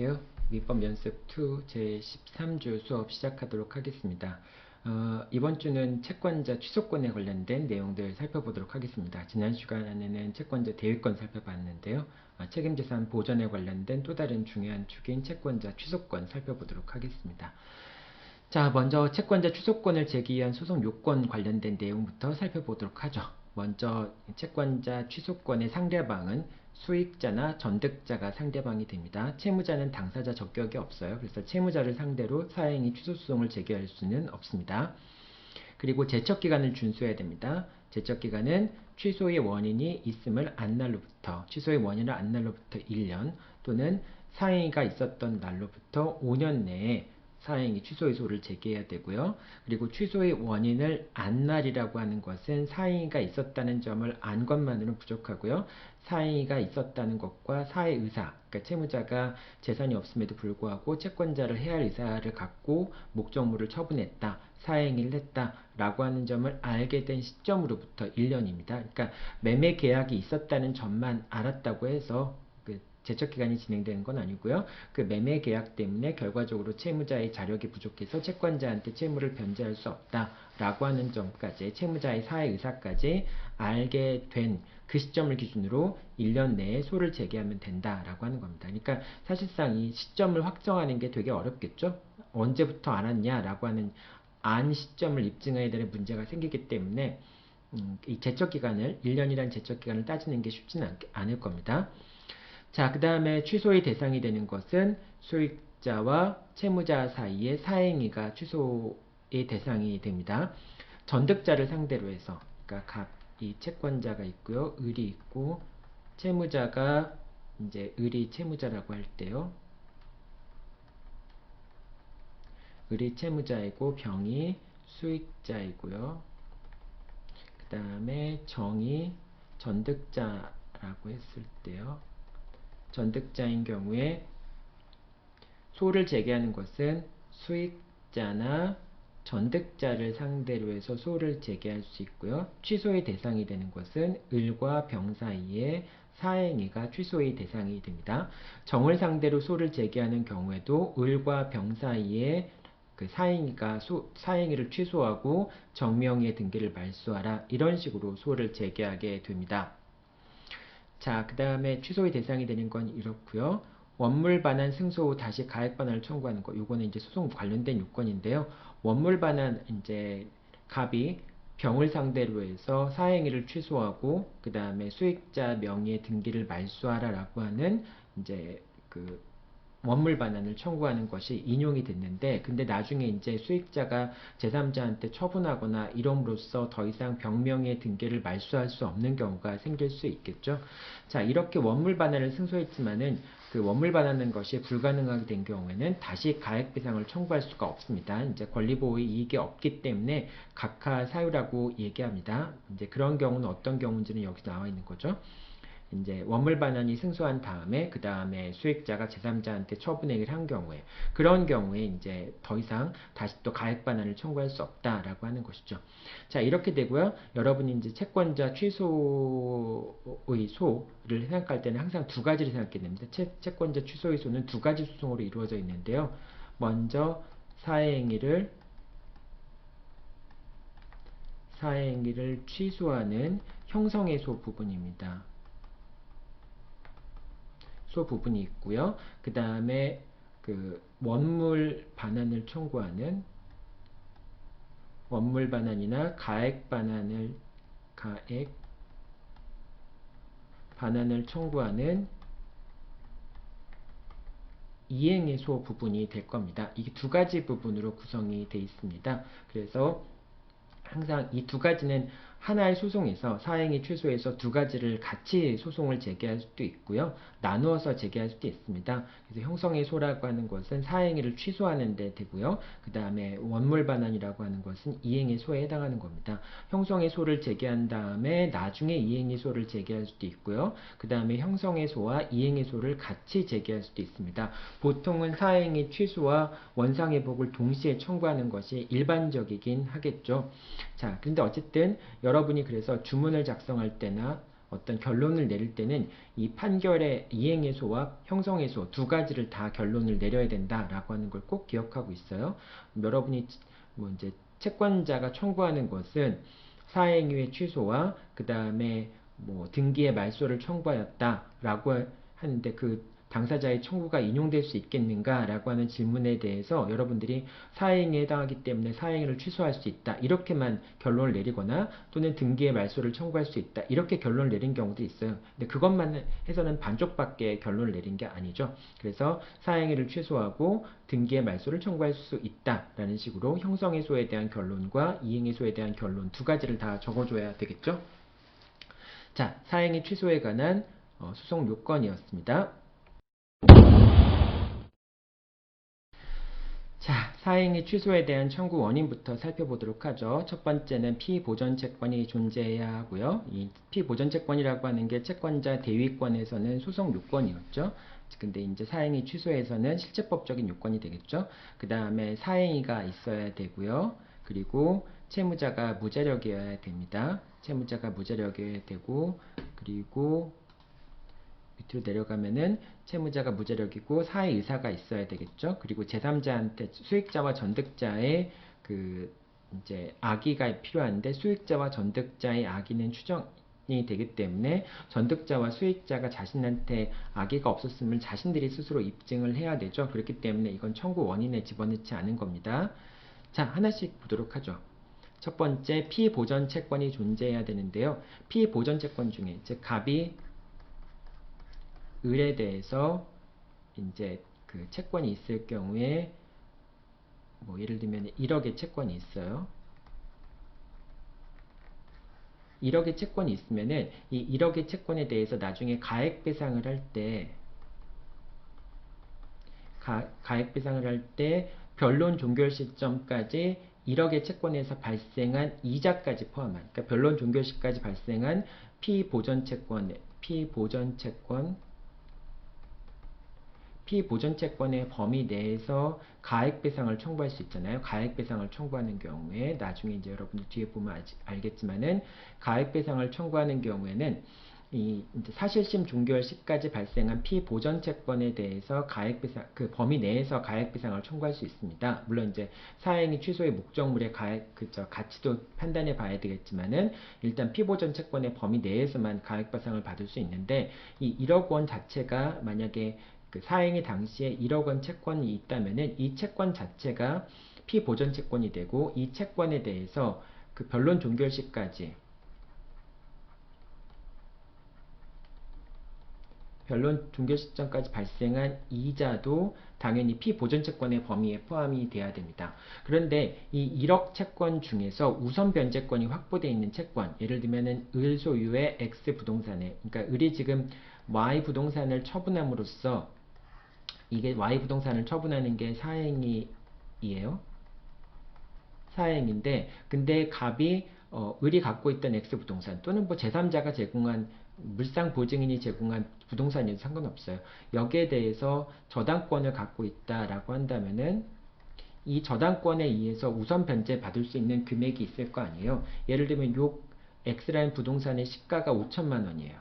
안녕하세요. 미법 연습 2 제13주 수업 시작하도록 하겠습니다. 이번 주는 채권자 취소권에 관련된 내용들 살펴보도록 하겠습니다. 지난 시간에는 채권자 대위권 살펴봤는데요. 책임재산 보전에 관련된 또 다른 중요한 축인 채권자 취소권 살펴보도록 하겠습니다. 자, 먼저 채권자 취소권을 제기한 소송 요건 관련된 내용부터 살펴보도록 하죠. 먼저 채권자 취소권의 상대방은 수익자나 전득자가 상대방이 됩니다. 채무자는 당사자 적격이 없어요. 그래서 채무자를 상대로 사행위 취소소송을 제기할 수는 없습니다. 그리고 제척기간을 준수해야 됩니다. 제척기간은 취소의 원인이 있음을 안 날로부터, 취소의 원인을 안 날로부터 1년 또는 사행위가 있었던 날로부터 5년 내에 사행위 취소의 소를 제기해야 되고요. 그리고 취소의 원인을 안 날이라고 하는 것은 사행위가 있었다는 점을 안 것만으로는 부족하고요. 사행위가 있었다는 것과 사의 의사, 그러니까 채무자가 재산이 없음에도 불구하고 채권자를 해할 의사를 갖고 목적물을 처분했다, 사행위를 했다 라고 하는 점을 알게 된 시점으로부터 1년입니다. 그러니까 매매 계약이 있었다는 점만 알았다고 해서 제척기간이 진행되는 건 아니고요. 그 매매 계약 때문에 결과적으로 채무자의 자력이 부족해서 채권자한테 채무를 변제할 수 없다라고 하는 점까지, 채무자의 사의 의사까지 알게 된 그 시점을 기준으로 1년 내에 소를 제기하면 된다라고 하는 겁니다. 그러니까 사실상 이 시점을 확정하는 게 되게 어렵겠죠. 언제부터 알았냐라고 하는 안 시점을 입증해야 되는 문제가 생기기 때문에 이 제척기간을, 1년이라는 제척기간을 따지는 게 쉽지는 않을 겁니다. 자, 그 다음에 취소의 대상이 되는 것은 수익자와 채무자 사이의 사행위가 취소의 대상이 됩니다. 전득자를 상대로 해서, 그러니까 이 채권자가 있고요, 을이 있고, 채무자가 이제 을이 채무자라고 할 때요, 을이 채무자이고 병이 수익자이고요. 그 다음에 정이 전득자라고 했을 때요, 전득자인 경우에 소를 제기하는 것은 수익자나 전득자를 상대로 해서 소를 제기할 수 있고요. 취소의 대상이 되는 것은 을과 병 사이의 사행위가 취소의 대상이 됩니다. 정을 상대로 소를 제기하는 경우에도 을과 병 사이의 그 사행위를 취소하고 정명의 등기를 말소하라, 이런 식으로 소를 제기하게 됩니다. 자, 그 다음에 취소의 대상이 되는 건 이렇고요. 원물 반환 승소 후 다시 가액 반환을 청구하는 거, 요거는 이제 소송 관련된 요건인데요. 원물 반환, 이제 갑이 병을 상대로 해서 사행위를 취소하고 그 다음에 수익자 명의의 등기를 말소하라라고 하는 이제 그 원물 반환을 청구하는 것이 인용이 됐는데, 근데 나중에 이제 수익자가 제3자한테 처분하거나 이름으로써 더 이상 병명의 등기를 말소할 수 없는 경우가 생길 수 있겠죠. 자, 이렇게 원물 반환을 승소했지만은 그 원물 반환하는 것이 불가능하게 된 경우에는 다시 가액배상을 청구할 수가 없습니다. 이제 권리보호의 이익이 없기 때문에 각하 사유라고 얘기합니다. 이제 그런 경우는 어떤 경우인지는 여기 나와 있는 거죠. 이제 원물 반환이 승소한 다음에 그 다음에 수익자가 제3자한테 처분행위를 한 경우에, 그런 경우에 이제 더 이상 다시 또 가액 반환을 청구할 수 없다라고 하는 것이죠. 자, 이렇게 되고요. 여러분이 이제 채권자 취소의 소를 생각할 때는 항상 두 가지를 생각해야 됩니다. 채권자 취소의 소는 두 가지 소송으로 이루어져 있는데요. 먼저 사행위를 취소하는 형성의 소 부분입니다. 소 부분이 있고요. 그 다음에 그 원물 반환을 청구하는, 원물 반환이나 가액 반환을 청구하는 이행의 소 부분이 될 겁니다. 이게 두 가지 부분으로 구성이 되어 있습니다. 그래서 항상 이 두 가지는 하나의 소송에서 사행위 취소해서 두 가지를 같이 소송을 제기할 수도 있고요. 나누어서 제기할 수도 있습니다. 그래서 형성의 소라고 하는 것은 사행위를 취소하는 데 되고요. 그 다음에 원물 반환이라고 하는 것은 이행의 소에 해당하는 겁니다. 형성의 소를 제기한 다음에 나중에 이행의 소를 제기할 수도 있고요. 그 다음에 형성의 소와 이행의 소를 같이 제기할 수도 있습니다. 보통은 사행위 취소와 원상회복을 동시에 청구하는 것이 일반적이긴 하겠죠. 자, 근데 어쨌든 여러분이 그래서 주문을 작성할 때나 어떤 결론을 내릴 때는 이 판결의 이행해소와 형성해소 두 가지를 다 결론을 내려야 된다라고 하는 걸 꼭 기억하고 있어요. 여러분이 뭐 이제 채권자가 청구하는 것은 사행위의 취소와 그 다음에 뭐 등기의 말소를 청구하였다라고 하는데 그 당사자의 청구가 인용될 수 있겠는가라고 하는 질문에 대해서 여러분들이 사행위에 해당하기 때문에 사행위를 취소할 수 있다 이렇게만 결론을 내리거나 또는 등기의 말소를 청구할 수 있다 이렇게 결론을 내린 경우도 있어요. 근데 그것만 해서는 반쪽밖에 결론을 내린 게 아니죠. 그래서 사행위를 취소하고 등기의 말소를 청구할 수 있다라는 식으로 형성해소에 대한 결론과 이행해소에 대한 결론 두 가지를 다 적어줘야 되겠죠. 자, 사행위 취소에 관한 소송 요건이었습니다. 자, 사행위 취소에 대한 청구 원인부터 살펴보도록 하죠. 첫 번째는 피보전 채권이 존재해야 하고요. 이 피보전 채권이라고 하는 게 채권자 대위권에서는 소송 요건이었죠. 근데 이제 사행위 취소에서는 실제법적인 요건이 되겠죠. 그 다음에 사행위가 있어야 되고요. 그리고 채무자가 무자력이어야 됩니다. 채무자가 무자력이어야 되고, 그리고 밑으로 내려가면은 채무자가 무자력이고 사의 의사가 있어야 되겠죠. 그리고 제3자한테 수익자와 전득자의 그 이제 악의가 필요한데 수익자와 전득자의 악의는 추정이 되기 때문에 전득자와 수익자가 자신한테 악의가 없었음을 자신들이 스스로 입증을 해야 되죠. 그렇기 때문에 이건 청구 원인에 집어넣지 않은 겁니다. 자, 하나씩 보도록 하죠. 첫 번째, 피보전 채권이 존재해야 되는데요. 피보전 채권 중에 즉 갑이 을에 대해서 이제 그 채권이 있을 경우에 뭐 예를 들면 1억의 채권이 있어요. 1억의 채권이 있으면은 이 1억의 채권에 대해서 나중에 가액 배상을 할 때 가액 배상을 할 때 변론 종결 시점까지 1억의 채권에서 발생한 이자까지 포함한 그러니까 변론 종결 시까지 발생한 피보전 채권의 피보전채권의 범위 내에서 가액배상을 청구할 수 있잖아요. 가액배상을 청구하는 경우에 나중에 이제 여러분들 뒤에 보면 알겠지만은 가액배상을 청구하는 경우에는 이 이제 사실심 종결 시까지 발생한 피보전채권에 대해서 가액배상 그 범위 내에서 가액배상을 청구할 수 있습니다. 물론 이제 사행위 취소의 목적물의 가치도 판단해 봐야 되겠지만은 일단 피보전채권의 범위 내에서만 가액배상을 받을 수 있는데 이 1억 원 자체가 만약에 그 사행위 당시에 1억 원 채권이 있다면은 이 채권 자체가 피보전 채권이 되고 이 채권에 대해서 그 변론 종결 시까지 변론 종결 시점까지 발생한 이자도 당연히 피보전 채권의 범위에 포함이 돼야 됩니다. 그런데 이 1억 채권 중에서 우선 변제권이 확보되어 있는 채권, 예를 들면은 을 소유의 X 부동산에, 그러니까 을이 지금 Y 부동산을 처분함으로써 이게 Y 부동산을 처분하는 게 사행위예요. 사행인데 근데 갑이 을이 갖고 있던 X 부동산 또는 뭐 제3자가 제공한 물상 보증인이 제공한 부동산이어도 상관없어요. 여기에 대해서 저당권을 갖고 있다라고 한다면은 이 저당권에 의해서 우선 변제 받을 수 있는 금액이 있을 거 아니에요. 예를 들면 요 X라는 부동산의 시가가 5천만 원이에요.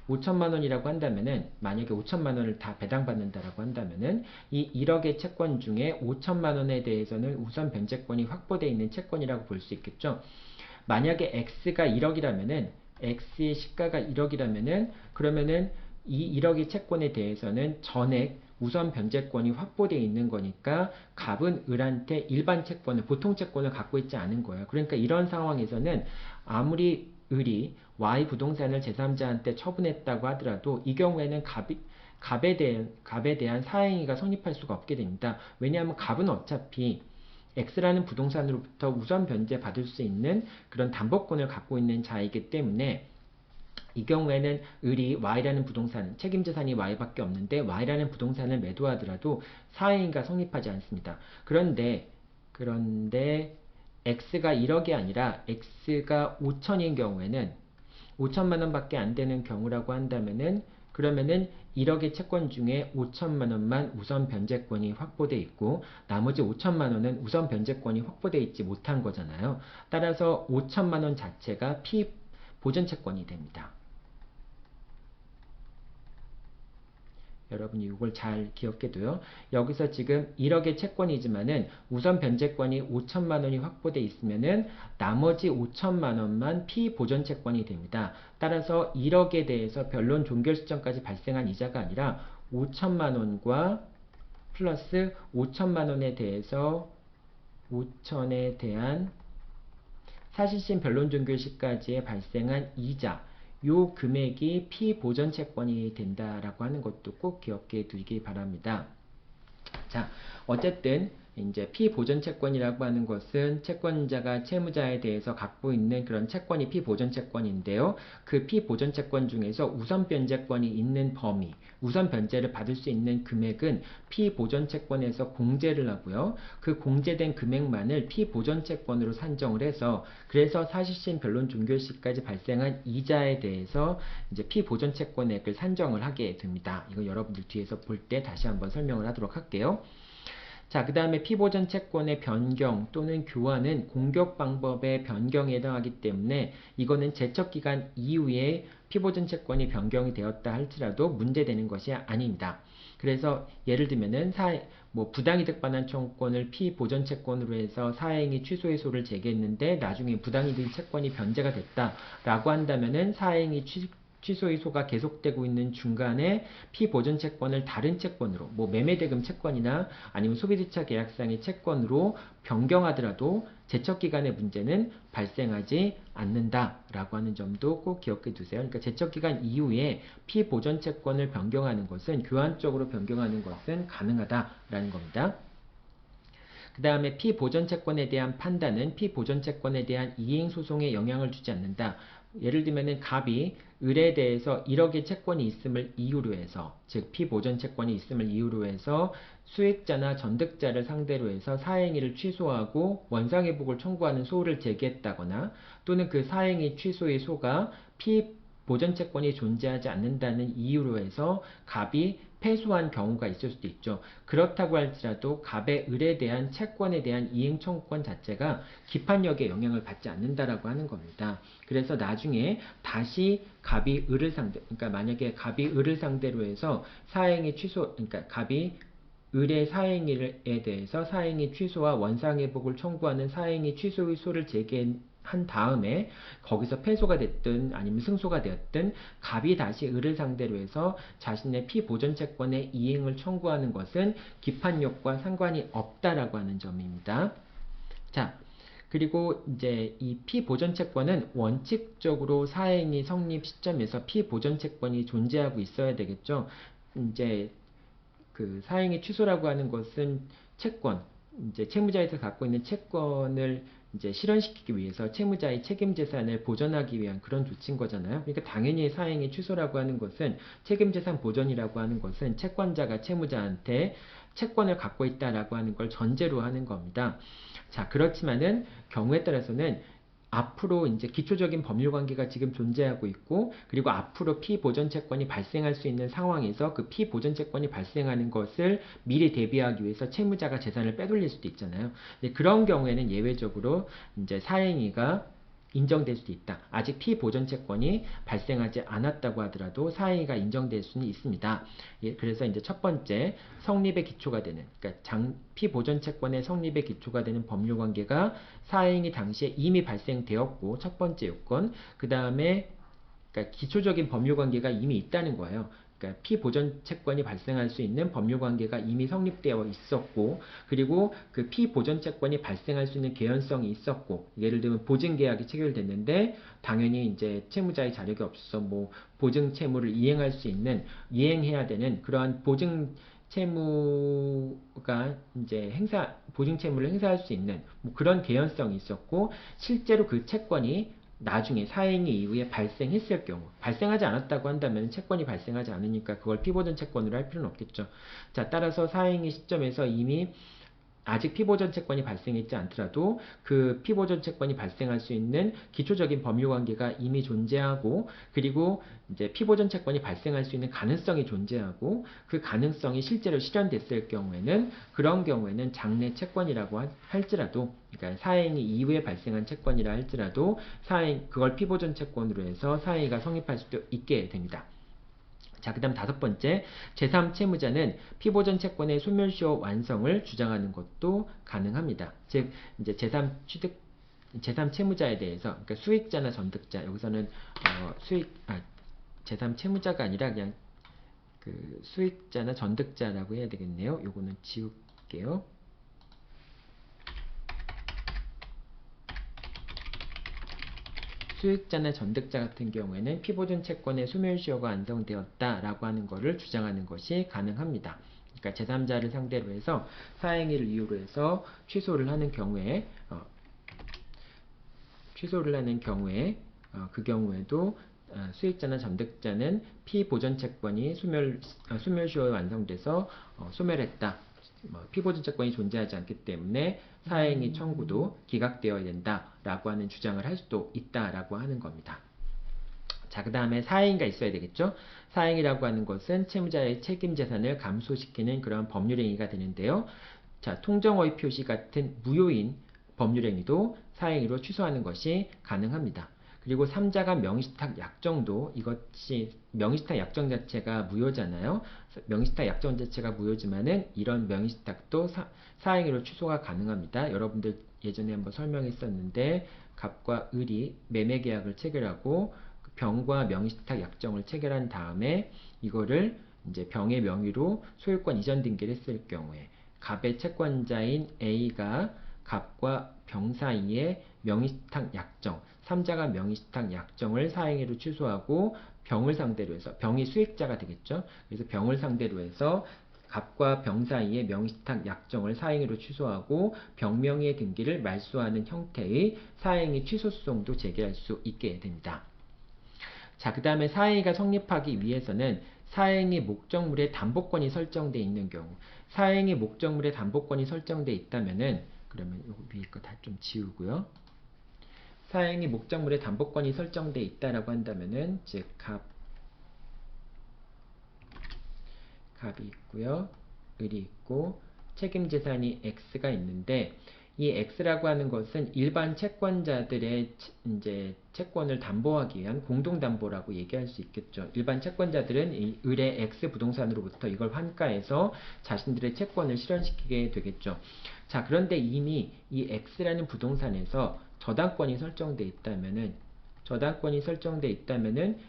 5천만 원이라고 한다면은 만약에 5천만 원을 다 배당받는다라고 한다면은 이 1억의 채권 중에 5천만 원에 대해서는 우선 변제권이 확보되어 있는 채권이라고 볼 수 있겠죠. 만약에 X가 1억이라면은 X의 시가가 1억이라면은 그러면은 이 1억의 채권에 대해서는 전액 우선 변제권이 확보되어 있는 거니까 갑은 을한테 일반 채권을 보통 채권을 갖고 있지 않은 거예요. 그러니까 이런 상황에서는 아무리 을이 Y 부동산을 제3자한테 처분했다고 하더라도 이 경우에는 갑에 대한 사행위가 성립할 수가 없게 됩니다. 왜냐하면 갑은 어차피 X라는 부동산으로부터 우선 변제 받을 수 있는 그런 담보권을 갖고 있는 자이기 때문에 이 경우에는 을이 Y라는 부동산, 책임재산이 Y밖에 없는데 Y라는 부동산을 매도하더라도 사행위가 성립하지 않습니다. 그런데 X가 1억이 아니라 X가 5천인 경우에는 5천만 원밖에 안 되는 경우라고 한다면은 그러면은 1억의 채권 중에 5천만 원만 우선 변제권이 확보돼 있고 나머지 5천만 원은 우선 변제권이 확보돼 있지 못한 거잖아요. 따라서 5천만 원 자체가 피보전 채권이 됩니다. 여러분이 이걸 잘 기억해둬요. 여기서 지금 1억의 채권이지만은 우선 변제권이 5천만 원이 확보돼 있으면은 나머지 5천만 원만 피보전 채권이 됩니다. 따라서 1억에 대해서 변론 종결 시점까지 발생한 이자가 아니라 5천만 원과 플러스 5천만 원에 대해서 5천에 대한 사실심 변론 종결 시까지에 발생한 이자, 요 금액이 피보전 채권이 된다라고 하는 것도 꼭 기억해 두기 바랍니다. 자, 어쨌든 이제 피보전 채권이라고 하는 것은 채권자가 채무자에 대해서 갖고 있는 그런 채권이 피보전 채권인데요. 그 피보전 채권 중에서 우선 변제권이 있는 범위, 우선 변제를 받을 수 있는 금액은 피보전 채권에서 공제를 하고요. 그 공제된 금액만을 피보전 채권으로 산정을 해서 그래서 사실심 변론 종결 시까지 발생한 이자에 대해서 이제 피보전 채권액을 산정을 하게 됩니다. 이거 여러분들 뒤에서 볼 때 다시 한번 설명을 하도록 할게요. 자, 그 다음에 피보전 채권의 변경 또는 교환은 공격 방법의 변경에 해당하기 때문에 이거는 제척기간 이후에 피보전 채권이 변경이 되었다 할지라도 문제되는 것이 아닙니다. 그래서 예를 들면은 부당이득 반환 청구권을 피보전 채권으로 해서 사행위 취소의소를 제기했는데 나중에 부당이득 채권이 변제가 됐다라고 한다면은 사행위 취소의소가 계속되고 있는 중간에 피보전 채권을 다른 채권으로 매매대금 채권이나 아니면 소비대차 계약상의 채권으로 변경하더라도 제척기간의 문제는 발생하지 않는다라고 하는 점도 꼭 기억해 두세요. 그러니까 제척기간 이후에 피보전 채권을 변경하는 것은 교환적으로 변경하는 것은 가능하다라는 겁니다. 그 다음에 피보전 채권에 대한 판단은 피보전 채권에 대한 이행소송에 영향을 주지 않는다. 예를 들면은 갑이 을에 대해서 1억의 채권이 있음을 이유로 해서, 즉 피보전 채권이 있음을 이유로 해서 수익자나 전득자를 상대로 해서 사행위를 취소하고 원상회복을 청구하는 소를 제기했다거나 또는 그 사행위 취소의 소가 피보전 채권이 존재하지 않는다는 이유로 해서 갑이 패소한 경우가 있을 수도 있죠. 그렇다고 할지라도 갑의 을에 대한 채권에 대한 이행 청구권 자체가 기판력에 영향을 받지 않는다라고 하는 겁니다. 그래서 나중에 다시 갑이 을을 그러니까 만약에 갑이 을을 상대로 해서 사행위 취소, 그러니까 갑이 을의 사행위에 대해서 사행위 취소와 원상회복을 청구하는 사행위 취소의 소를 제기한 다음에 거기서 패소가 됐든 아니면 승소가 되었든 갑이 다시 을을 상대로 해서 자신의 피보전 채권의 이행을 청구하는 것은 기판력과 상관이 없다라고 하는 점입니다. 자, 그리고 이제 이 피보전 채권은 원칙적으로 사행위 성립 시점에서 피보전 채권이 존재하고 있어야 되겠죠. 이제 그 사행위 취소라고 하는 것은 채권, 이제 채무자에서 갖고 있는 채권을 이제 실현시키기 위해서 채무자의 책임 재산을 보전하기 위한 그런 조치인 거잖아요. 그러니까 당연히 사행위 취소라고 하는 것은 책임 재산 보전이라고 하는 것은 채권자가 채무자한테 채권을 갖고 있다라고 하는 걸 전제로 하는 겁니다. 자, 그렇지만은 경우에 따라서는 앞으로 이제 기초적인 법률 관계가 지금 존재하고 있고, 그리고 앞으로 피보전 채권이 발생할 수 있는 상황에서 그 피보전 채권이 발생하는 것을 미리 대비하기 위해서 채무자가 재산을 빼돌릴 수도 있잖아요. 그런 경우에는 예외적으로 이제 사행위가 인정될 수도 있다. 아직 피보전 채권이 발생하지 않았다고 하더라도 사행위가 인정될 수는 있습니다. 그래서 이제 첫 번째 성립의 기초가 되는, 그러니까 피보전 채권의 성립의 기초가 되는 법률 관계가 사행위 당시에 이미 발생되었고, 첫 번째 요건. 그 다음에 그러니까 기초적인 법률 관계가 이미 있다는 거예요. 그러니까 피보전 채권이 발생할 수 있는 법률 관계가 이미 성립되어 있었고, 그리고 그 피보전 채권이 발생할 수 있는 개연성이 있었고, 예를 들면 보증 계약이 체결됐는데 당연히 이제 채무자의 자력이 없어서 보증 채무를 이행해야 되는 그러한 보증 채무가 이제 보증 채무를 행사할 수 있는 그런 개연성이 있었고, 실제로 그 채권이 나중에 사행위 이후에 발생했을 경우, 발생하지 않았다고 한다면 채권이 발생하지 않으니까 그걸 피보전 채권으로 할 필요는 없겠죠. 자, 따라서 사행위 시점에서 이미 아직 피보전 채권이 발생했지 않더라도 그 피보전 채권이 발생할 수 있는 기초적인 법률 관계가 이미 존재하고, 그리고 이제 피보전 채권이 발생할 수 있는 가능성이 존재하고, 그 가능성이 실제로 실현됐을 경우에는, 그런 경우에는 장래 채권이라고 할지라도, 그러니까 사행위 이후에 발생한 채권이라 할지라도 그걸 피보전 채권으로 해서 사행위가 성립할 수도 있게 됩니다. 자, 그 다음 다섯 번째, 제3채무자는 피보전 채권의 소멸시효 완성을 주장하는 것도 가능합니다. 즉, 이제 제3채무자에 대해서, 그러니까 수익자나 전득자, 여기서는 제3채무자가 아니라 그냥 그 수익자나 전득자라고 해야 되겠네요. 요거는 지울게요. 수익자나 전득자 같은 경우에는 피보전 채권의 소멸시효가 완성되었다라고 하는 것을 주장하는 것이 가능합니다. 그러니까 제3자를 상대로 해서 사행위를 이유로 해서 취소를 하는 경우에 그 경우에도 수익자나 전득자는 피보전 채권이 소멸시효에 완성돼서 소멸했다. 피보전 채권이 존재하지 않기 때문에 사행위 청구도 기각되어야 된다라고 하는 주장을 할 수도 있다라고 하는 겁니다. 자, 그 다음에 사행위가 있어야 되겠죠. 사행위라고 하는 것은 채무자의 책임 재산을 감소시키는 그런 법률행위가 되는데요. 자, 통정허위 표시 같은 무효인 법률행위도 사행위로 취소하는 것이 가능합니다. 그리고 3자가 명의신탁 약정도, 이것이 명의신탁 약정 자체가 무효잖아요. 명의신탁 약정 자체가 무효지만은 이런 명의신탁도 사행위로 취소가 가능합니다. 여러분들 예전에 한번 설명했었는데, 갑과 을이 매매계약을 체결하고 병과 명의신탁 약정을 체결한 다음에 이거를 이제 병의 명의로 소유권 이전 등기를 했을 경우에 갑의 채권자인 A가 갑과 병 사이에 명의신탁 약정, 3자가 명의신탁 약정을 사행위로 취소하고 병을 상대로 해서, 병이 수익자가 되겠죠. 그래서 병을 상대로 해서 갑과 병 사이에 명의신탁 약정을 사행위로 취소하고 병명의의 등기를 말소하는 형태의 사행위 취소 소송도 제기할 수 있게 됩니다. 자, 그 다음에 사행위가 성립하기 위해서는 사행위 목적물의 담보권이 설정되어 있는 경우, 사행위 목적물의 담보권이 설정되어 있다면은, 그러면 요 위에 거 다 좀 지우고요. 사행위 목적물의 담보권이 설정되어 있다라고 한다면은, 즉 갑이 있고요, 을이 있고, 책임재산이 X가 있는데, 이 X라고 하는 것은 일반 채권자들의 이제 채권을 담보하기 위한 공동담보라고 얘기할 수 있겠죠. 일반 채권자들은 이 을의 X 부동산으로부터 이걸 환가해서 자신들의 채권을 실현시키게 되겠죠. 자, 그런데 이미 이 X라는 부동산에서 저당권이 설정되어 있다면은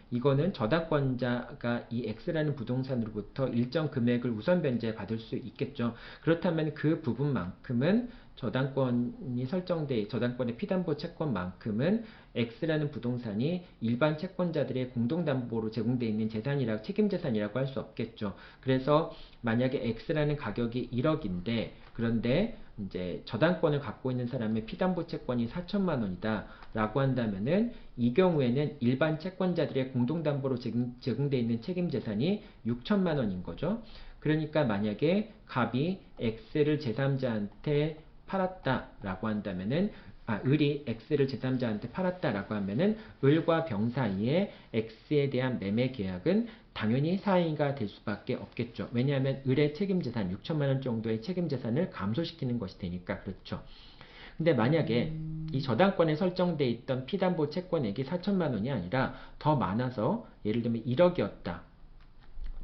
이거는 저당권자가 이 X라는 부동산으로부터 일정 금액을 우선 변제 받을 수 있겠죠. 그렇다면 그 부분만큼은 저당권의 피담보 채권만큼은 X라는 부동산이 일반 채권자들의 공동담보로 제공되어 있는 책임재산이라고 할 수 없겠죠. 그래서 만약에 X라는 가격이 1억인데, 그런데 이제 저당권을 갖고 있는 사람의 피담보 채권이 4천만 원이다 라고 한다면은 이 경우에는 일반 채권자들의 공동담보로 제공되어 있는 책임재산이 6천만 원인 거죠. 그러니까 만약에 갑이 X를 제3자한테 팔았다라고 한다면은, 을이 X를 제3자한테 팔았다라고 하면은 을과 병 사이에 X에 대한 매매 계약은 당연히 사행위가 될 수밖에 없겠죠. 왜냐하면 을의 책임재산 6천만 원 정도의 책임재산을 감소시키는 것이 되니까 그렇죠. 근데 만약에 이 저당권에 설정되어 있던 피담보 채권액이 4천만 원이 아니라 더 많아서 예를 들면 1억이었다.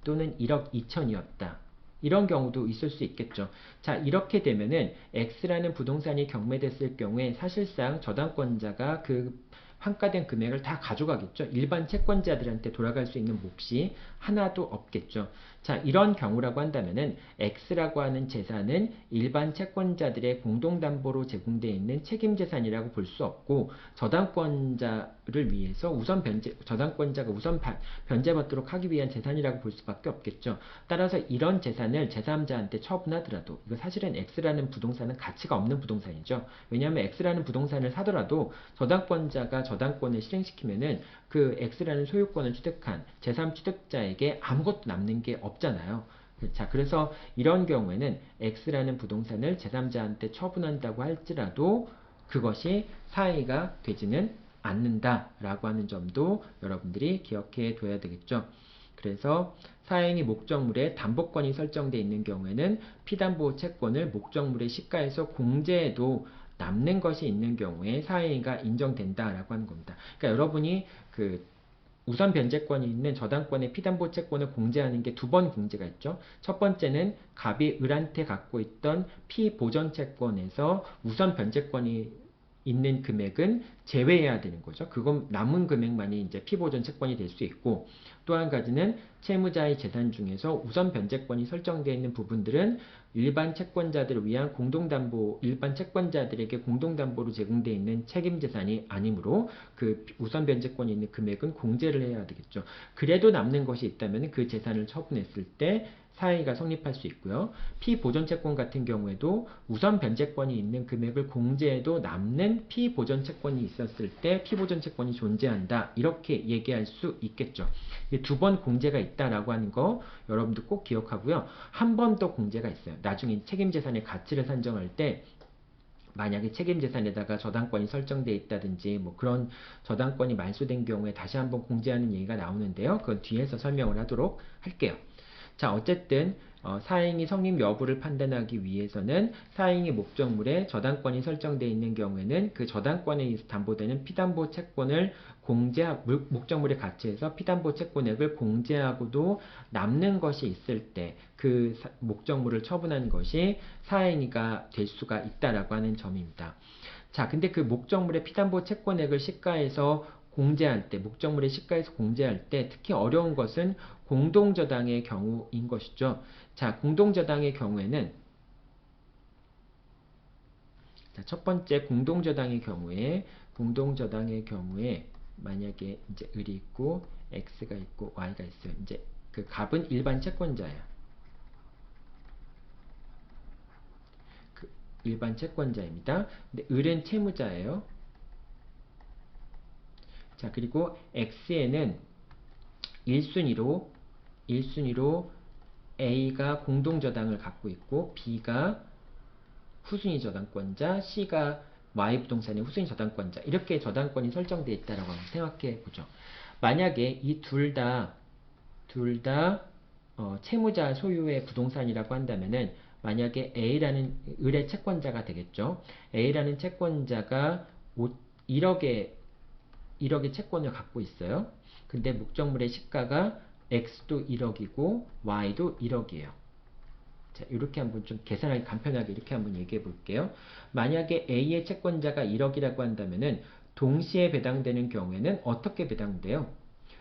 또는 1억 2천이었다. 이런 경우도 있을 수 있겠죠. 자, 이렇게 되면은 X라는 부동산이 경매됐을 경우에 사실상 저당권자가 그 환가된 금액을 다 가져가겠죠. 일반 채권자들한테 돌아갈 수 있는 몫이 하나도 없겠죠. 자, 이런 경우라고 한다면은 X라고 하는 재산은 일반 채권자들의 공동담보로 제공되어 있는 책임재산이라고 볼 수 없고, 저당권자를 위해서 저당권자가 우선 변제받도록 하기 위한 재산이라고 볼 수밖에 없겠죠. 따라서 이런 재산을 제3자한테 처분하더라도, 이거 사실은 X라는 부동산은 가치가 없는 부동산이죠. 왜냐하면 X라는 부동산을 사더라도 저당권자가 저당권을 실행시키면은 그 X라는 소유권을 취득한 제3취득자에게 아무것도 남는 게 없잖아요. 자, 그래서 이런 경우에는 X라는 부동산을 제3자한테 처분한다고 할지라도 그것이 사행위가 되지는 않는다라고 하는 점도 여러분들이 기억해 둬야 되겠죠. 그래서 사행위 목적물에 담보권이 설정되어 있는 경우에는 피담보 채권을 목적물의 시가에서 공제해도 남는 것이 있는 경우에 사행위가 인정된다라고 하는 겁니다. 그러니까 여러분이 그 우선 변제권이 있는 저당권의 피담보 채권을 공제하는 게 두 번 공제가 있죠. 첫 번째는 갑이 을한테 갖고 있던 피보전 채권에서 우선 변제권이 있는 금액은 제외해야 되는 거죠. 그건 남은 금액만이 이제 피보전 채권이 될 수 있고, 또 한 가지는 채무자의 재산 중에서 우선 변제권이 설정되어 있는 부분들은 일반 채권자들을 위한 공동담보, 일반 채권자들에게 공동담보로 제공되어 있는 책임재산이 아니므로 그 우선 변제권이 있는 금액은 공제를 해야 되겠죠. 그래도 남는 것이 있다면 그 재산을 처분했을 때 사행위가 성립할 수 있고요. 피보전채권 같은 경우에도 우선 변제권이 있는 금액을 공제해도 남는 피보전채권이 있었을 때 피보전채권이 존재한다. 이렇게 얘기할 수 있겠죠. 두 번 공제가 있다라고 하는 거 여러분들 꼭 기억하고요. 한 번 더 공제가 있어요. 나중에 책임재산의 가치를 산정할 때 만약에 책임재산에다가 저당권이 설정되어 있다든지 뭐 그런 저당권이 말소된 경우에 다시 한번 공제하는 얘기가 나오는데요. 그건 뒤에서 설명을 하도록 할게요. 자, 어쨌든 사행위 성립 여부를 판단하기 위해서는 사행위 목적물에 저당권이 설정되어 있는 경우에는 그 저당권에 의해서 담보되는 피담보 채권을 목적물의 가치에서 피담보 채권액을 공제하고도 남는 것이 있을 때 그 목적물을 처분한 것이 사행위가 될 수가 있다라고 하는 점입니다. 자, 근데 그 목적물의 피담보 채권액을 시가에서 공제할 때, 목적물의 시가에서 공제할 때 특히 어려운 것은 공동저당의 경우인 것이죠. 자, 공동저당의 경우에는 자, 첫 번째 공동저당의 경우에 만약에 이제 을이 있고 x가 있고 y가 있어요. 이제 그 갑은 일반 채권자예요. 그 일반 채권자입니다. 근데 을은 채무자예요. 자, 그리고 x에는 1순위로 A가 공동저당을 갖고 있고 B가 후순위 저당권자, C가 Y부동산의 후순위 저당권자, 이렇게 저당권이 설정되어 있다고 한번 생각해 보죠. 만약에 이 둘 다 채무자 소유의 부동산이라고 한다면은 만약에 A라는 을의 채권자가 되겠죠. A라는 채권자가 1억의 채권을 갖고 있어요. 근데 목적물의 시가가 X도 1억이고 Y도 1억이에요. 자, 이렇게 한번 좀 계산하기 간편하게 이렇게 한번 얘기해 볼게요. 만약에 A의 채권자가 1억이라고 한다면은 동시에 배당되는 경우에는 어떻게 배당돼요?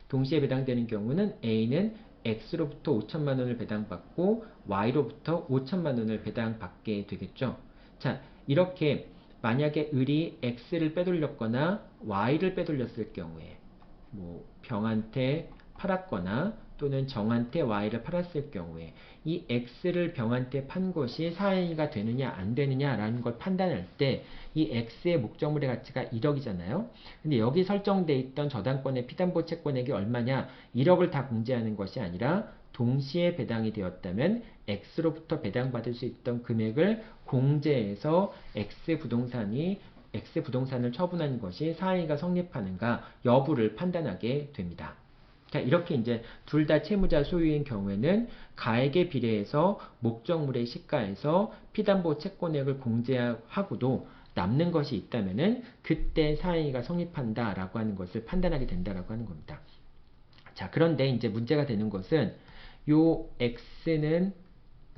동시에 배당되는 경우는 A는 X로부터 5천만 원을 배당받고 Y로부터 5천만 원을 배당받게 되겠죠. 자, 이렇게 만약에 을이 X를 빼돌렸거나 Y를 빼돌렸을 경우에 뭐 병한테 팔았거나 또는 정한테 Y를 팔았을 경우에 이 X를 병한테 판 것이 사행위가 되느냐 안 되느냐라는 걸 판단할 때 이 X의 목적물의 가치가 1억이잖아요. 근데 여기 설정되어 있던 저당권의 피담보 채권액이 얼마냐? 1억을 다 공제하는 것이 아니라 동시에 배당이 되었다면 X로부터 배당받을 수 있던 금액을 공제해서 X 부동산을 처분한 것이 사행위가 성립하는가 여부를 판단하게 됩니다. 자, 이렇게 이제 둘 다 채무자 소유인 경우에는 가액에 비례해서 목적물의 시가에서 피담보 채권액을 공제하고도 남는 것이 있다면은 그때 사행위가 성립한다라고 하는 것을 판단하게 된다라고 하는 겁니다. 자, 그런데 이제 문제가 되는 것은 요 X는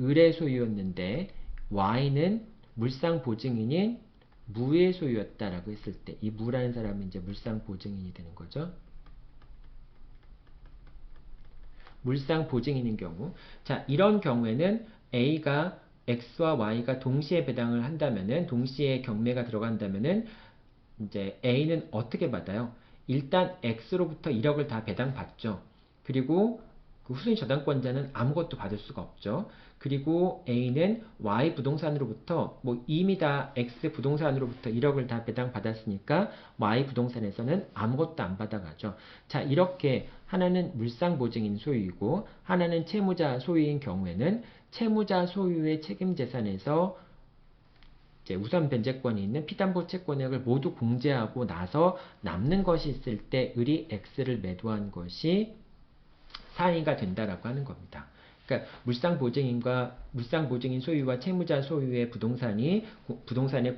을의 소유였는데 Y는 물상 보증인인 무의 소유였다라고 했을 때 이 무라는 사람은 이제 물상 보증인이 되는 거죠. 물상 보증인인 경우. 자, 이런 경우에는 A가 X와 Y가 동시에 배당을 한다면은 동시에 경매가 들어간다면은 이제 A는 어떻게 받아요? 일단 X로부터 1억을 다 배당받죠. 그리고 그 후순위 저당권자는 아무것도 받을 수가 없죠. 그리고 A는 Y 부동산으로부터 뭐 이미 다 X 부동산으로부터 1억을 다 배당받았으니까 Y 부동산에서는 아무것도 안 받아가죠. 자, 이렇게 하나는 물상보증인 소유이고 하나는 채무자 소유인 경우에는 채무자 소유의 책임재산에서 이제 우선 변제권이 있는 피담보 채권액을 모두 공제하고 나서 남는 것이 있을 때 을이 X를 매도한 것이 사행위가 된다라고 하는 겁니다. 그러니까 물상보증인 소유와 채무자 소유의 부동산의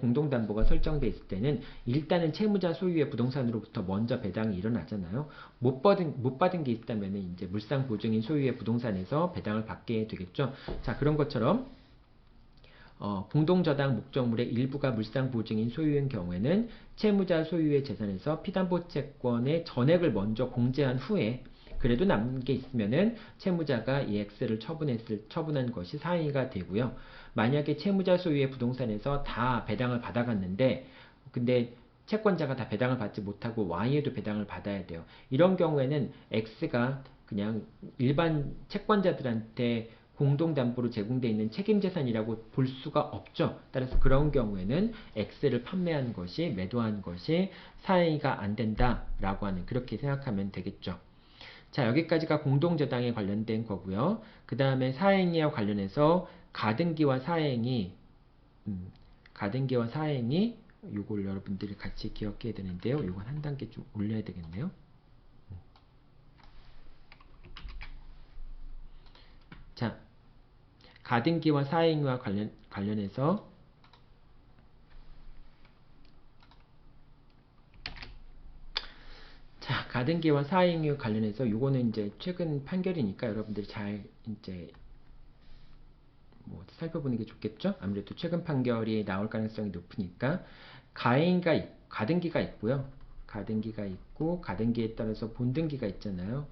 공동담보가 설정돼 있을 때는 일단은 채무자 소유의 부동산으로부터 먼저 배당이 일어나잖아요. 못 받은 게 있다면 이제 물상보증인 소유의 부동산에서 배당을 받게 되겠죠. 자, 그런 것처럼 공동저당 목적물의 일부가 물상보증인 소유인 경우에는 채무자 소유의 재산에서 피담보채권의 전액을 먼저 공제한 후에 그래도 남은 게 있으면은 채무자가 이 X를 처분한 것이 사행위가 되고요. 만약에 채무자 소유의 부동산에서 다 배당을 받아갔는데 근데 채권자가 다 배당을 받지 못하고 Y에도 배당을 받아야 돼요. 이런 경우에는 X가 그냥 일반 채권자들한테 공동담보로 제공되어 있는 책임재산이라고 볼 수가 없죠. 따라서 그런 경우에는 X를 판매한 것이, 매도한 것이 사행위가 안 된다라고 하는, 그렇게 생각하면 되겠죠. 자, 여기까지가 공동저당에 관련된 거고요. 그 다음에 사행위와 관련해서 가등기와 사행위, 요걸 여러분들이 같이 기억해야 되는데요. 요건 한 단계 좀 올려야 되겠네요. 자, 가등기와 사행위와 관련해서 자, 가등기와 사행위 관련해서 요거는 이제 최근 판결이니까 여러분들이 잘 이제 뭐 살펴보는 게 좋겠죠? 아무래도 최근 판결이 나올 가능성이 높으니까 가등기가 있고요. 가등기가 있고 가등기에 따라서 본등기가 있잖아요.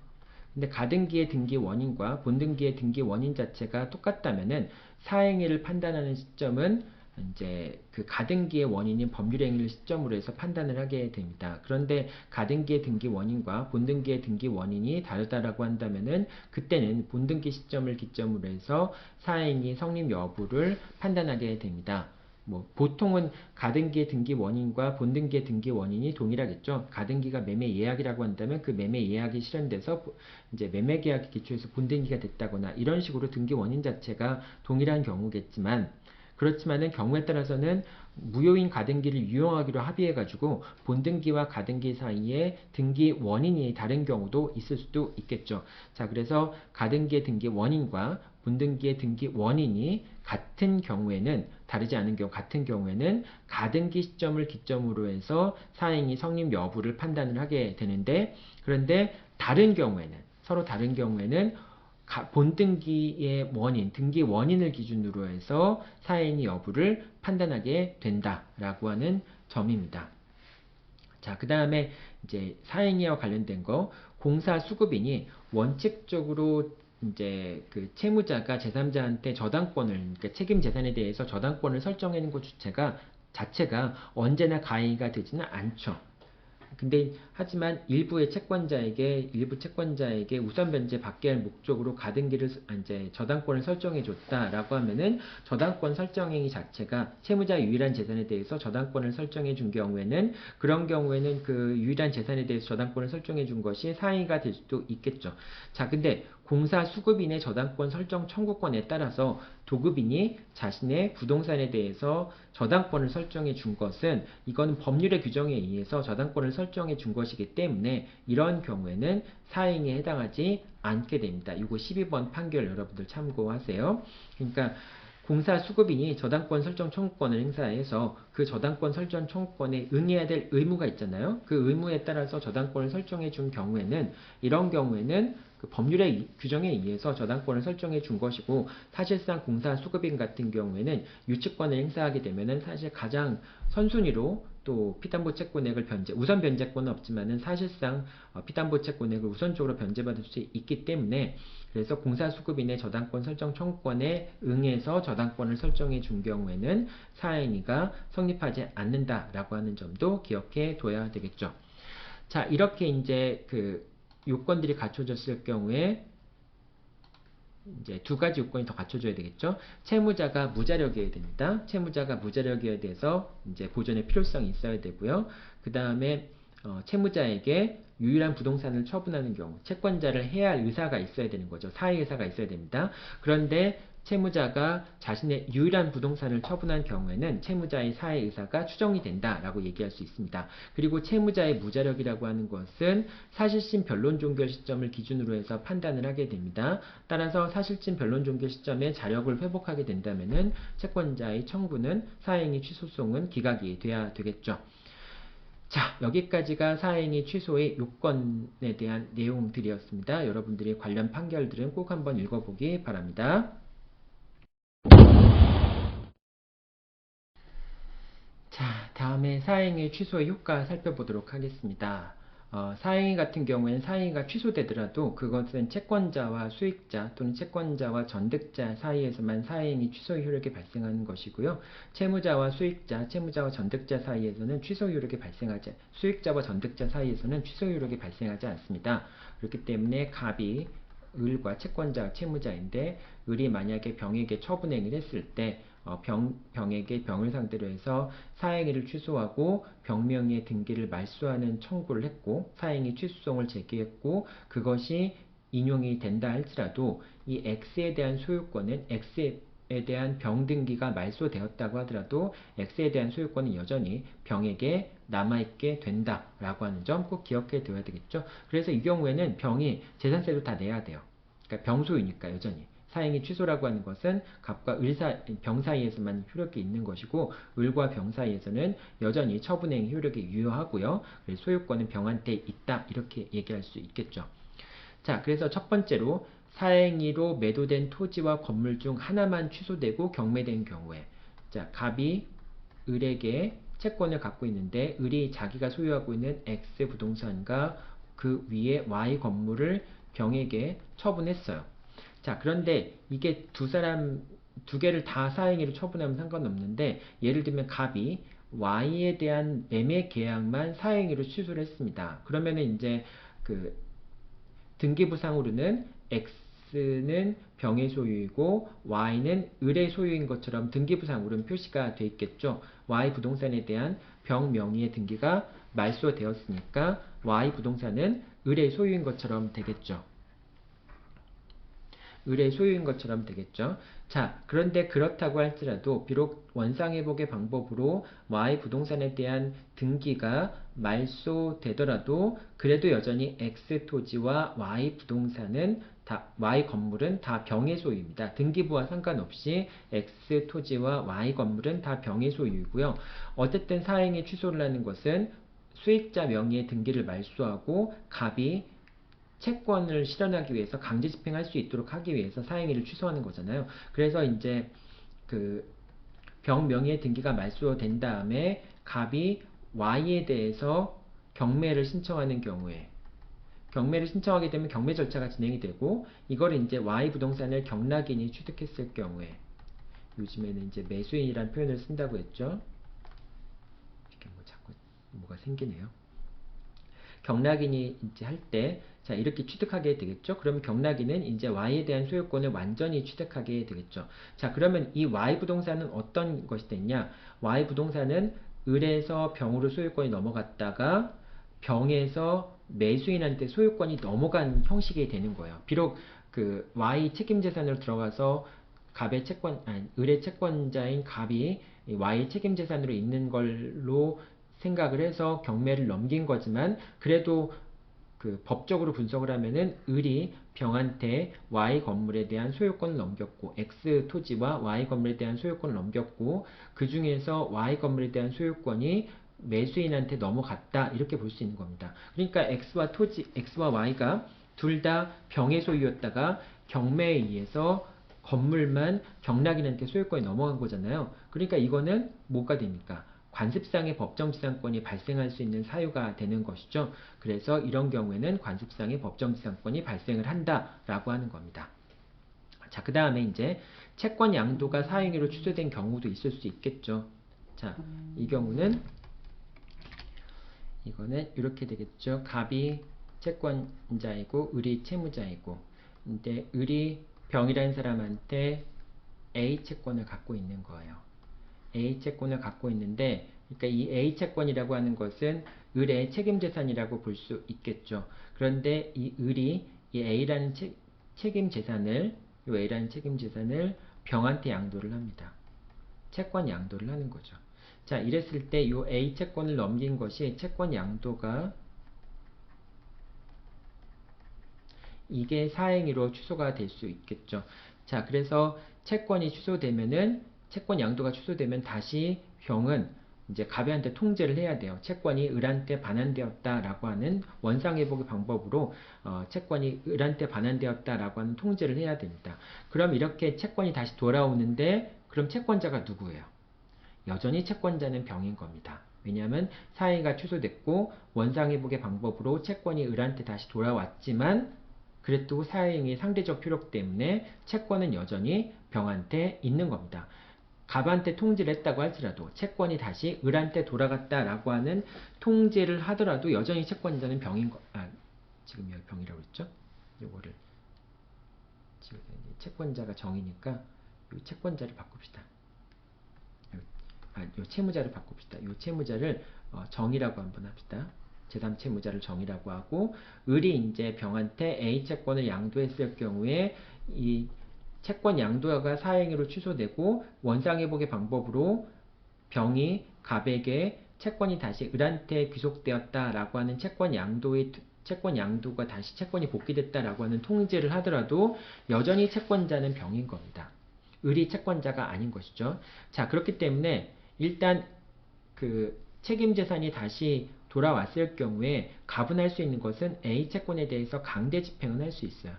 근데 가등기의 등기 원인과 본등기의 등기 원인 자체가 똑같다면은 사행위를 판단하는 시점은 이제 그 가등기의 원인인 법률행위를 시점으로 해서 판단을 하게 됩니다. 그런데 가등기의 등기 원인과 본등기의 등기 원인이 다르다라고 한다면은 그때는 본등기 시점을 기점으로 해서 사행위 성립 여부를 판단하게 됩니다. 뭐 보통은 가등기의 등기 원인과 본등기의 등기 원인이 동일하겠죠. 가등기가 매매 예약이라고 한다면 그 매매 예약이 실현돼서 이제 매매 계약에 기초해서 본등기가 됐다거나 이런 식으로 등기 원인 자체가 동일한 경우겠지만 그렇지만은 경우에 따라서는 무효인 가등기를 유용하기로 합의해가지고 본등기와 가등기 사이에 등기 원인이 다른 경우도 있을 수도 있겠죠. 자, 그래서 가등기의 등기 원인과 본등기의 등기 원인이 같은 경우에는 다르지 않은 경우 같은 경우에는 가등기 시점을 기점으로 해서 사행위 성립 여부를 판단을 하게 되는데 그런데 서로 다른 경우에는 본등기의 원인, 등기 원인을 기준으로 해서 사행위 여부를 판단하게 된다라고 하는 점입니다. 자, 그 다음에 이제 사행위와 관련된 거, 공사 수급인이 원칙적으로 이제 그 채무자가 제3자한테 저당권을, 그러니까 책임 재산에 대해서 저당권을 설정해 놓은 것 자체가 언제나 가해가 되지는 않죠. 근데 하지만 일부 채권자에게 우선 변제 받게 할 목적으로 가등기를 이제 저당권을 설정해 줬다라고 하면은 저당권 설정 행위 자체가 채무자 유일한 재산에 대해서 저당권을 설정해 준 경우에는 그런 경우에는 그 유일한 재산에 대해서 저당권을 설정해 준 것이 사행위가 될 수도 있겠죠. 자, 근데 공사 수급인의 저당권 설정 청구권에 따라서 도급인이 자신의 부동산에 대해서 저당권을 설정해 준 것은 이건 법률의 규정에 의해서 저당권을 설정해 준 것이기 때문에 이런 경우에는 사행위에 해당하지 않게 됩니다. 이거 12번 판결 여러분들 참고하세요. 그러니까 공사 수급인이 저당권 설정 청구권을 행사해서 그 저당권 설정 청구권에 응해야 될 의무가 있잖아요. 그 의무에 따라서 저당권을 설정해 준 경우에는 이런 경우에는 그 법률의 규정에 의해서 저당권을 설정해 준 것이고 사실상 공사 수급인 같은 경우에는 유치권을 행사하게 되면은 사실 가장 선순위로 또 피담보채권액을 우선 변제권은 없지만은 사실상 피담보채권액을 우선적으로 변제받을 수 있기 때문에 그래서 공사수급인의 저당권 설정 청구권에 응해서 저당권을 설정해 준 경우에는 사행위가 성립하지 않는다라고 하는 점도 기억해 둬야 되겠죠. 자, 이렇게 이제 그 요건들이 갖춰졌을 경우에 이제 두 가지 요건이 더 갖춰져야 되겠죠. 채무자가 무자력이어야 됩니다. 채무자가 무자력이어야 돼서 이제 보존의 필요성이 있어야 되고요. 그 다음에 채무자에게 유일한 부동산을 처분하는 경우 채권자를 해야 할 의사가 있어야 되는 거죠. 사의 의사가 있어야 됩니다. 그런데 채무자가 자신의 유일한 부동산을 처분한 경우에는 채무자의 사회 의사가 추정이 된다라고 얘기할 수 있습니다. 그리고 채무자의 무자력이라고 하는 것은 사실심 변론 종결 시점을 기준으로 해서 판단을 하게 됩니다. 따라서 사실심 변론 종결 시점에 자력을 회복하게 된다면은 채권자의 청구는 사행위 취소송은 기각이 돼야 되겠죠. 자, 여기까지가 사행위 취소의 요건에 대한 내용들이었습니다. 여러분들이 관련 판결들은 꼭 한번 읽어보기 바랍니다. 자, 다음에 사행위 취소의 효과 살펴보도록 하겠습니다. 사행위 같은 경우에는 사행위가 취소되더라도 그것은 채권자와 수익자 또는 채권자와 전득자 사이에서만 사행위 취소의 효력이 발생하는 것이고요. 채무자와 수익자, 채무자와 전득자 사이에서는 취소 효력이 발생하지, 수익자와 전득자 사이에서는 취소 효력이 발생하지 않습니다. 그렇기 때문에 갑이 을과 채권자, 채무자인데 을이 만약에 병에게 처분행위를 했을 때 병에게 병을 상대로 해서 사행위를 취소하고 병명의 등기를 말소하는 청구를 했고 사행위 취소송을 제기했고 그것이 인용이 된다 할지라도 이 X에 대한 소유권은 X에 대한 병등기가 말소되었다고 하더라도 X에 대한 소유권은 여전히 병에게 남아있게 된다라고 하는 점 꼭 기억해 둬야 되겠죠. 그래서 이 경우에는 병이 재산세도 다 내야 돼요. 그러니까 병소유니까 여전히. 사행위 취소라고 하는 것은 갑과 병 사이에서만 효력이 있는 것이고 을과 병 사이에서는 여전히 처분행위 효력이 유효하고요. 그래서 소유권은 병한테 있다 이렇게 얘기할 수 있겠죠. 자, 그래서 첫 번째로 사행위로 매도된 토지와 건물 중 하나만 취소되고 경매된 경우에 자, 갑이 을에게 채권을 갖고 있는데 을이 자기가 소유하고 있는 X 부동산과 그 위에 Y 건물을 병에게 처분했어요. 자, 그런데 이게 두 개를 다 사행위로 처분하면 상관없는데 예를 들면 갑이 Y에 대한 매매 계약만 사행위로 취소를 했습니다. 그러면은 이제 그 등기부상으로는 X는 병의 소유이고 Y는 을의 소유인 것처럼 등기부상으로는 표시가 돼 있겠죠. Y 부동산에 대한 병 명의의 등기가 말소되었으니까 Y 부동산은 을의 소유인 것처럼 되겠죠. 을의 소유인 것처럼 되겠죠. 자, 그런데 그렇다고 할지라도 비록 원상회복의 방법으로 Y 부동산에 대한 등기가 말소되더라도 그래도 여전히 X 토지와 Y 부동산은 Y 건물은 다 병의 소유입니다. 등기부와 상관없이 X 토지와 Y 건물은 다 병의 소유이고요. 어쨌든 사행위 취소를 하는 것은 수익자 명의의 등기를 말소하고 갑이 채권을 실현하기 위해서 강제 집행할 수 있도록 하기 위해서 사행위를 취소하는 거잖아요. 그래서 이제 그 병 명의의 등기가 말소된 다음에 갑이 Y에 대해서 경매를 신청하는 경우에 경매를 신청하게 되면 경매 절차가 진행이 되고 이걸 이제 Y 부동산을 경락인이 취득했을 경우에 요즘에는 이제 매수인이라는 표현을 쓴다고 했죠. 이렇게 뭐 자꾸 뭐가 생기네요. 경락인이 이제 할 때, 자, 이렇게 취득하게 되겠죠? 그러면 경락인은 이제 Y에 대한 소유권을 완전히 취득하게 되겠죠. 자, 그러면 이 Y 부동산은 어떤 것이 됐냐? Y 부동산은 을에서 병으로 소유권이 넘어갔다가 병에서 매수인한테 소유권이 넘어간 형식이 되는 거예요. 비록 그 Y 책임재산으로 들어가서 을의 채권자인 갑이 Y 책임재산으로 있는 걸로 생각을 해서 경매를 넘긴 거지만 그래도 그 법적으로 분석을 하면은 을이 병한테 Y 건물에 대한 소유권을 넘겼고 X 토지와 Y 건물에 대한 소유권을 넘겼고 그 중에서 Y 건물에 대한 소유권이 매수인한테 넘어갔다 이렇게 볼 수 있는 겁니다. 그러니까 X와 Y가 둘 다 병의 소유였다가 경매에 의해서 건물만 경락인한테 소유권이 넘어간 거잖아요. 그러니까 이거는 뭐가 됩니까? 관습상의 법정지상권이 발생할 수 있는 사유가 되는 것이죠. 그래서 이런 경우에는 관습상의 법정지상권이 발생을 한다라고 하는 겁니다. 자, 그 다음에 이제 채권 양도가 사행위로 취소된 경우도 있을 수 있겠죠. 자, 이 경우는 이거는 이렇게 되겠죠. 갑이 채권자이고 을이 채무자이고 근데 을이 병이라는 사람한테 A 채권을 갖고 있는 거예요. A 채권을 갖고 있는데 그러니까 이 A 채권이라고 하는 것은 을의 책임재산이라고 볼 수 있겠죠. 그런데 이 을이 이 A라는 책임재산을 이 A라는 책임재산을 병한테 양도를 합니다. 채권 양도를 하는 거죠. 자, 이랬을 때 이 A 채권을 넘긴 것이 채권 양도가 이게 사행위로 취소가 될 수 있겠죠. 자, 그래서 채권이 취소되면은 채권 양도가 취소되면 다시 병은 이제 갑의한테 통지를 해야 돼요. 채권이 을한테 반환되었다라고 하는 원상회복의 방법으로 채권이 을한테 반환되었다라고 하는 통지를 해야 됩니다. 그럼 이렇게 채권이 다시 돌아오는데 그럼 채권자가 누구예요? 여전히 채권자는 병인 겁니다. 왜냐하면 사행위가 취소됐고 원상회복의 방법으로 채권이 을한테 다시 돌아왔지만 그래도 사행위 상대적 효력 때문에 채권은 여전히 병한테 있는 겁니다. 갑한테 통지를 했다고 할지라도 채권이 다시 을한테 돌아갔다라고 하는 통지를 하더라도 여전히 채권자는 병인 거. 지금 여기 병이라고 했죠? 요거를 지금 채권자가 정이니까 이 채권자를 바꿉시다. 요 채무자를 바꿉시다. 요 채무자를 정이라고 한번 합시다. 제3채무자를 정이라고 하고 을이 이제 병한테 A 채권을 양도했을 경우에 이 채권 양도가 사행위로 취소되고 원상회복의 방법으로 병이 갑에게 채권이 다시 을한테 귀속되었다라고 하는 채권 양도가 다시 채권이 복귀됐다라고 하는 통지를 하더라도 여전히 채권자는 병인 겁니다. 을이 채권자가 아닌 것이죠. 자, 그렇기 때문에 일단 그 책임재산이 다시 돌아왔을 경우에 갑은 할 수 있는 것은 A 채권에 대해서 강제 집행은 할 수 있어요.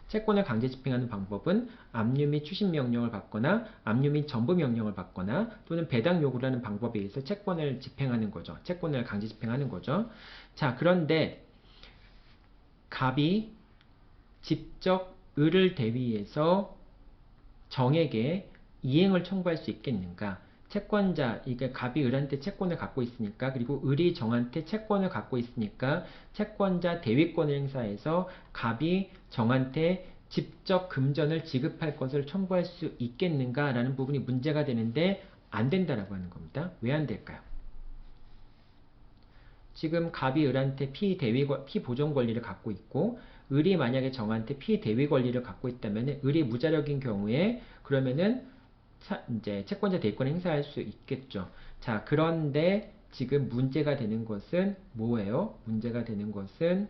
채권을 강제 집행하는 방법은 압류 및 추심 명령을 받거나 압류 및 전부 명령을 받거나 또는 배당 요구를 하는 방법에 의해서 채권을 집행하는 거죠. 채권을 강제 집행하는 거죠. 자, 그런데 갑이 직접 을을 대위해서 정에게 이행을 청구할 수 있겠는가? 채권자, 이게 갑이 을한테 채권을 갖고 있으니까, 그리고 을이 정한테 채권을 갖고 있으니까 채권자 대위권을 행사해서 갑이 정한테 직접 금전을 지급할 것을 청구할 수 있겠는가라는 부분이 문제가 되는데 안 된다라고 하는 겁니다. 왜 안 될까요? 지금 갑이 을한테 피보존 권리를 갖고 있고 을이 만약에 정한테 피대위 권리를 갖고 있다면 을이 무자력인 경우에 그러면은 이제 채권자 대위권을 행사할 수 있겠죠. 자, 그런데 지금 문제가 되는 것은 뭐예요? 문제가 되는 것은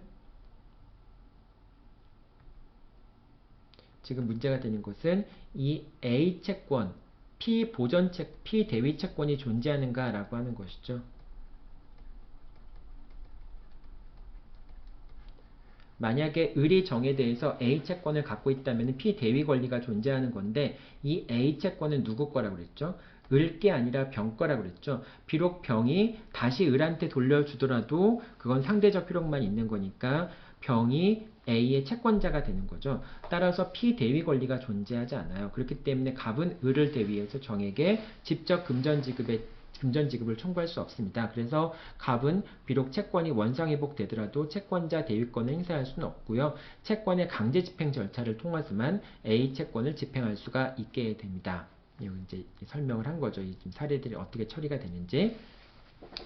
이 A 채권, 피대위 채권이 존재하는가라고 하는 것이죠. 만약에 을이 정에 대해서 A 채권을 갖고 있다면 피대위 권리가 존재하는 건데 이 A 채권은 누구 거라고 그랬죠? 을게 아니라 병 거라고 그랬죠. 비록 병이 다시 을한테 돌려주더라도 그건 상대적 효력만 있는 거니까 병이 A의 채권자가 되는 거죠. 따라서 피대위 권리가 존재하지 않아요. 그렇기 때문에 갑은 을을 대위해서 정에게 직접 금전 지급을 청구할 수 없습니다. 그래서 갑은 비록 채권이 원상회복되더라도 채권자 대위권을 행사할 수는 없고요. 채권의 강제 집행 절차를 통해서만 A 채권을 집행할 수가 있게 됩니다. 이거 이제 설명을 한 거죠. 이 사례들이 어떻게 처리가 되는지.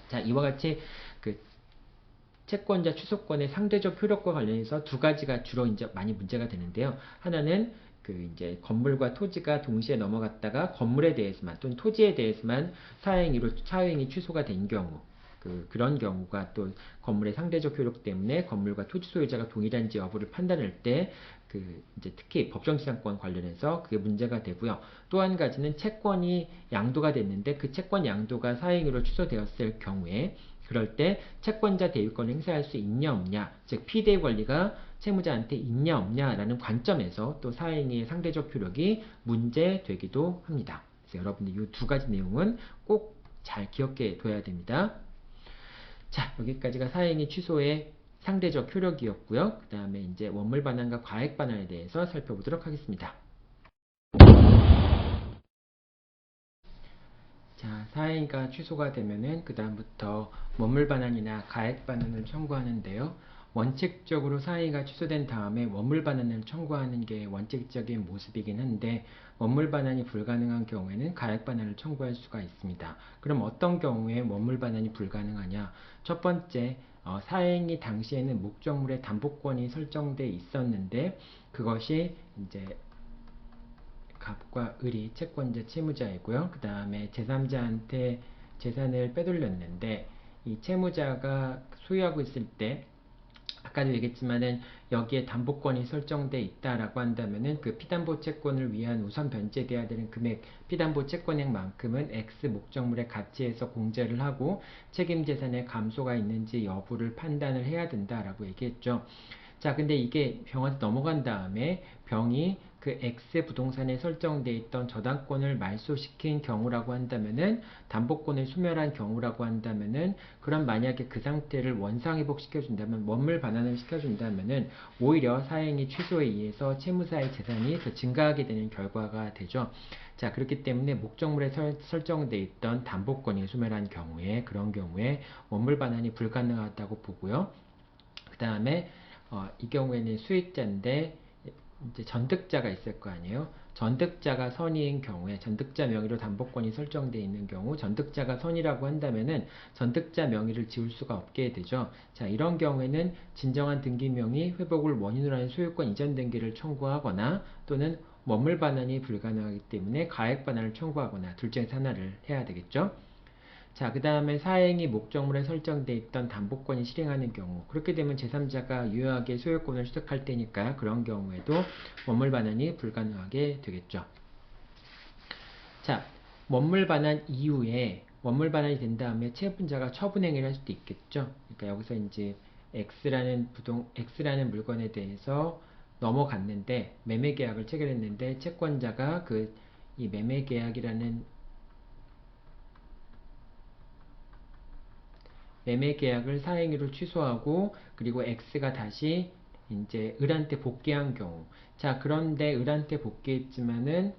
자, 이와 같이 그 채권자 취소권의 상대적 효력과 관련해서 두 가지가 주로 이제 많이 문제가 되는데요. 하나는 이제 건물과 토지가 동시에 넘어갔다가 건물에 대해서만 또는 토지에 대해서만 사행위 취소가 된 경우 그런 경우가 또 건물의 상대적 효력 때문에 건물과 토지 소유자가 동일한지 여부를 판단할 때 이제 특히 법정지상권 관련해서 그게 문제가 되고요. 또 한 가지는 채권이 양도가 됐는데 그 채권 양도가 사행위로 취소되었을 경우에 그럴 때 채권자 대위권을 행사할 수 있냐 없냐, 즉 피대의 권리가 채무자한테 있냐 없냐라는 관점에서 또 사행위의 상대적 효력이 문제되기도 합니다. 그래서 여러분들 이 두 가지 내용은 꼭 잘 기억해 둬야 됩니다. 자, 여기까지가 사행위 취소의 상대적 효력이었고요. 그 다음에 이제 원물 반환과 과액 반환에 대해서 살펴보도록 하겠습니다. 자, 사행위가 취소가 되면은 그 다음부터 원물 반환이나 가액 반환을 청구하는데요. 원칙적으로 사행위가 취소된 다음에 원물 반환을 청구하는 게 원칙적인 모습이긴 한데 원물 반환이 불가능한 경우에는 가액 반환을 청구할 수가 있습니다. 그럼 어떤 경우에 원물 반환이 불가능하냐? 첫 번째, 사행이 당시에는 목적물의 담보권이 설정돼 있었는데 그것이 이제 갑과 을이 채권자 채무자이고요. 그 다음에 제3자한테 재산을 빼돌렸는데 이 채무자가 소유하고 있을 때 아까도 얘기했지만은 여기에 담보권이 설정돼 있다라고 한다면은 그 피담보 채권을 위한 우선 변제돼야 되는 금액 피담보 채권액만큼은 X 목적물의 가치에서 공제를 하고 책임 재산의 감소가 있는지 여부를 판단을 해야 된다라고 얘기했죠. 자, 근데 이게 병한테 넘어간 다음에 병이 그 X 부동산에 설정돼 있던 저당권을 말소시킨 경우라고 한다면은 담보권을 소멸한 경우라고 한다면은 그럼 만약에 그 상태를 원상회복 시켜준다면 원물 반환을 시켜준다면은 오히려 사행위 취소에 의해서 채무사의 재산이 더 증가하게 되는 결과가 되죠. 자, 그렇기 때문에 목적물에 설정돼 있던 담보권이 소멸한 경우에 그런 경우에 원물 반환이 불가능하다고 보고요. 그 다음에 이 경우에는 수익자인데 이제 전득자가 있을 거 아니에요. 전득자가 선의인 경우에 전득자 명의로 담보권이 설정되어 있는 경우 전득자가 선이라고 한다면은 전득자 명의를 지울 수가 없게 되죠. 자, 이런 경우에는 진정한 등기명의 회복을 원인으로 하는 소유권 이전 등기를 청구하거나 또는 원물 반환이 불가능하기 때문에 가액 반환을 청구하거나 둘 중에서 하나를 해야 되겠죠. 자, 그 다음에 사행이 목적물에 설정되어 있던 담보권이 실행하는 경우 그렇게 되면 제3자가 유효하게 소유권을 취득할 때니까 그런 경우에도 원물 반환이 불가능하게 되겠죠. 자, 원물 반환 이후에 원물 반환이 된 다음에 채분자가 처분행위를 할 수도 있겠죠. 그러니까 여기서 이제 X라는 물건에 대해서 넘어갔는데 매매 계약을 체결했는데 채권자가 이 매매 계약이라는 매매 계약을 사행위로 취소하고 그리고 X가 다시 이제 을한테 복귀한 경우 자 그런데 을한테 복귀했지만은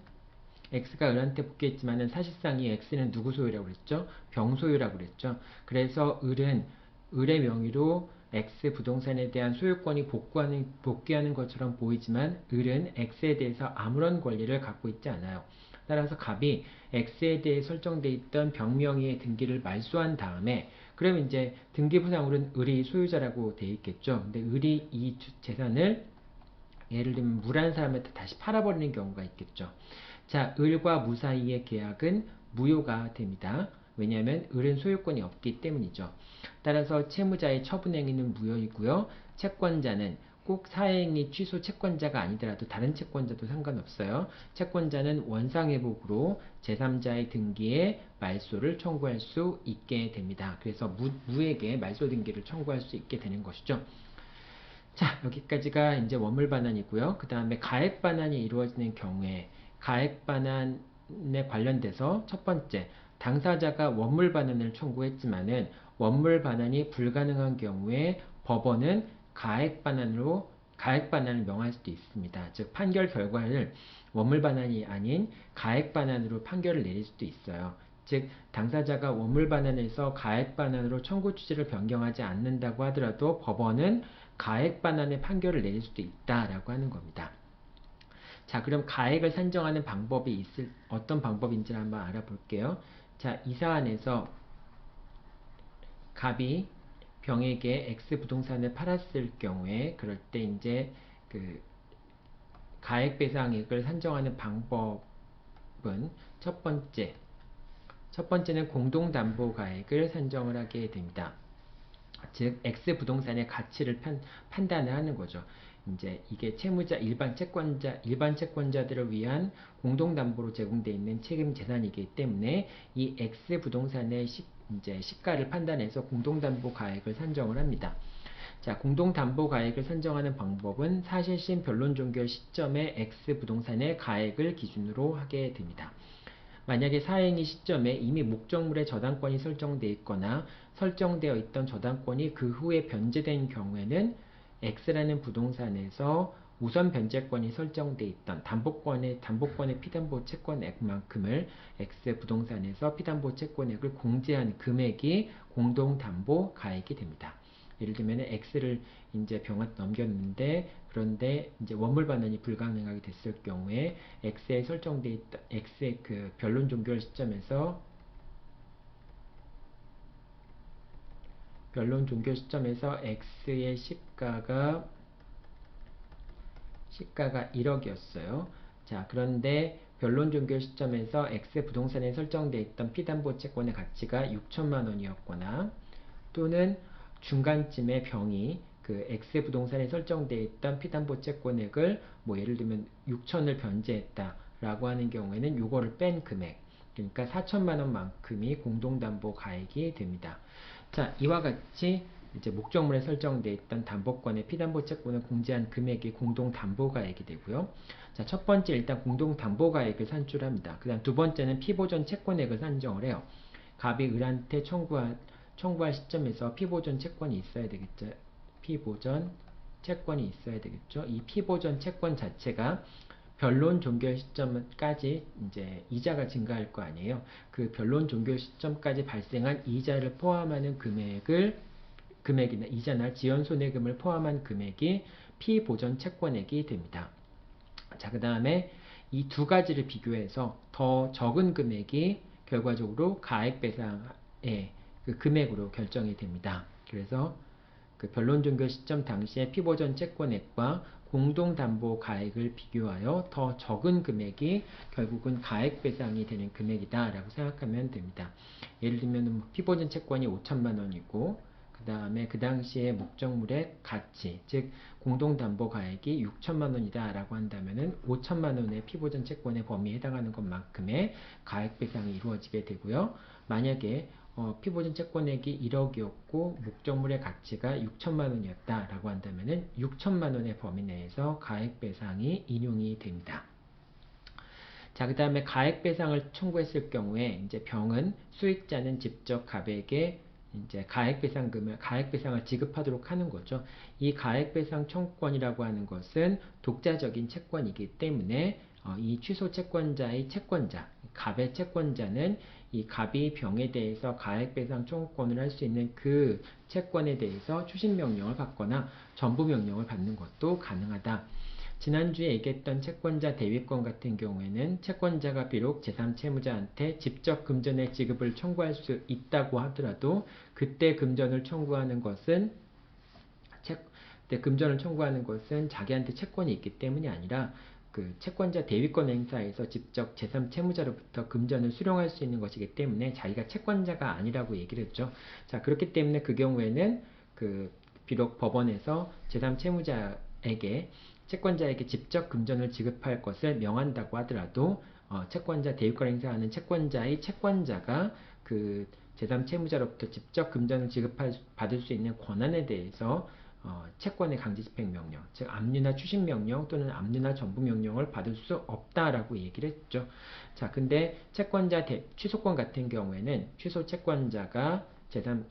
X가 을한테 복귀했지만은 사실상 이 X는 누구 소유라고 그랬죠? 병 소유라고 그랬죠. 그래서 을은 을의 명의로 X 부동산에 대한 소유권이 복귀하는 것처럼 보이지만 을은 X에 대해서 아무런 권리를 갖고 있지 않아요. 따라서 갑이 X에 대해 설정되어 있던 병명의의 등기를 말소한 다음에 그럼 이제 등기부상으로는 을이 소유자라고 되어 있겠죠. 근데 을이 이 재산을 예를 들면 무라는 사람한테 다시 팔아버리는 경우가 있겠죠. 자, 을과 무 사이의 계약은 무효가 됩니다. 왜냐하면 을은 소유권이 없기 때문이죠. 따라서 채무자의 처분행위는 무효이고요. 채권자는 꼭 사행위 취소 채권자가 아니더라도 다른 채권자도 상관없어요. 채권자는 원상회복으로 제3자의 등기에 말소를 청구할 수 있게 됩니다. 그래서 무에게 말소 등기를 청구할 수 있게 되는 것이죠. 자, 여기까지가 이제 원물 반환이고요. 그 다음에 가액 반환이 이루어지는 경우에 가액 반환에 관련돼서 첫 번째, 당사자가 원물 반환을 청구했지만은 원물 반환이 불가능한 경우에 법원은 가액 반환을 명할 수도 있습니다. 즉 판결 결과를 원물 반환이 아닌 가액 반환으로 판결을 내릴 수도 있어요. 즉 당사자가 원물 반환에서 가액 반환으로 청구 취지를 변경하지 않는다고 하더라도 법원은 가액 반환의 판결을 내릴 수도 있다라고 하는 겁니다. 자, 그럼 가액을 산정하는 방법이 어떤 방법인지를 한번 알아볼게요. 자, 이 사안에서 갑이 병에게 X 부동산을 팔았을 경우에 그럴 때 이제 그 가액 배상액을 산정하는 방법은 첫 번째는 공동담보가액을 산정을 하게 됩니다. 즉 X 부동산의 가치를 판단을 하는 거죠. 이제 이게 채무자 일반 채권자들을 위한 공동담보로 제공되어 있는 책임 재산이기 때문에 이 X 부동산의 이제 시가를 판단해서 공동담보 가액을 산정을 합니다. 자, 공동담보 가액을 산정하는 방법은 사실심 변론 종결 시점에 X 부동산의 가액을 기준으로 하게 됩니다. 만약에 사행위 시점에 이미 목적물의 저당권이 설정되어 있거나 설정되어 있던 저당권이 그 후에 변제된 경우에는 X라는 부동산에서 우선 변제권이 설정되어 있던 담보권의 피담보 채권액만큼을 X 부동산에서 피담보 채권액을 공제한 금액이 공동담보 가액이 됩니다. 예를 들면 X를 이제 병한테 넘겼는데 그런데 이제 원물 반환이 불가능하게 됐을 경우에 X에 설정되어 있던 X의 그 변론 종결 시점에서 변론 종료 시점에서 x의 시가가 1억이었어요. 자, 그런데 변론 종료 시점에서 X 부동산에 설정되어 있던 피담보 채권의 가치가 6천만 원이었거나 또는 중간쯤에 병이 그 X 부동산에 설정되어 있던 피담보 채권액을 뭐 예를 들면 6천을 변제했다라고 하는 경우에는 요거를 뺀 금액, 그러니까 4천만 원만큼이 공동담보 가액이 됩니다. 자, 이와 같이 이제 목적물에 설정되어 있던 담보권의 피담보 채권을 공제한 금액이 공동담보가액이 되고요. 자, 첫 번째 일단 공동담보가액을 산출합니다. 그 다음 두 번째는 피보전 채권액을 산정을 해요. 갑이 을한테 청구할 시점에서 피보전 채권이 있어야 되겠죠. 피보전 채권이 있어야 되겠죠. 이 피보전 채권 자체가 변론 종결 시점까지 이제 이자가 증가할 거 아니에요. 그 변론 종결 시점까지 발생한 이자를 포함하는 금액이나 이자나 지연손해금을 포함한 금액이 피보전 채권액이 됩니다. 자, 그 다음에 이 두 가지를 비교해서 더 적은 금액이 결과적으로 가액배상의 그 금액으로 결정이 됩니다. 그래서 그 변론 종결 시점 당시의 피보전 채권액과 공동담보 가액을 비교하여 더 적은 금액이 결국은 가액배상이 되는 금액이다 라고 생각하면 됩니다. 예를 들면 피보전 채권이 5천만 원이고 그 다음에 그 당시에 목적물의 가치, 즉 공동담보 가액이 6천만 원이다 라고 한다면은 5천만 원의 피보전 채권의 범위에 해당하는 것만큼의 가액배상이 이루어지게 되고요. 만약에 피보전 채권액이 1억이었고 목적물의 가치가 6천만 원이었다 라고 한다면은 6천만 원의 범위 내에서 가액배상이 인용이 됩니다. 자, 그 다음에 가액배상을 청구했을 경우에 이제 병은 수익자는 직접 갑에게 이제 가액배상을 지급하도록 하는 거죠. 이 가액배상 청구권이라고 하는 것은 독자적인 채권이기 때문에 이 취소 채권자의 채권자, 갑의 채권자는 이 갑이 병에 대해서 가액배상 청구권을 할 수 있는 그 채권에 대해서 추심명령을 받거나 전부명령을 받는 것도 가능하다. 지난주에 얘기했던 채권자 대위권 같은 경우에는 채권자가 비록 제3채무자한테 직접 금전의 지급을 청구할 수 있다고 하더라도 그때 금전을 청구하는 것은 자기한테 채권이 있기 때문이 아니라 그 채권자 대위권 행사에서 직접 제3채무자로부터 금전을 수령할 수 있는 것이기 때문에 자기가 채권자가 아니라고 얘기를 했죠. 자, 그렇기 때문에 그 경우에는 비록 법원에서 제3채무자에게 채권자에게 직접 금전을 지급할 것을 명한다고 하더라도 채권자 대위권 행사하는 채권자의 채권자가 그 제3채무자로부터 직접 금전을 받을 수 있는 권한에 대해서 채권의 강제집행명령, 즉 압류나 추심명령 또는 압류나 전부명령을 받을 수 없다라고 얘기를 했죠. 자, 근데 채권자 취소권 같은 경우에는 취소 채권자가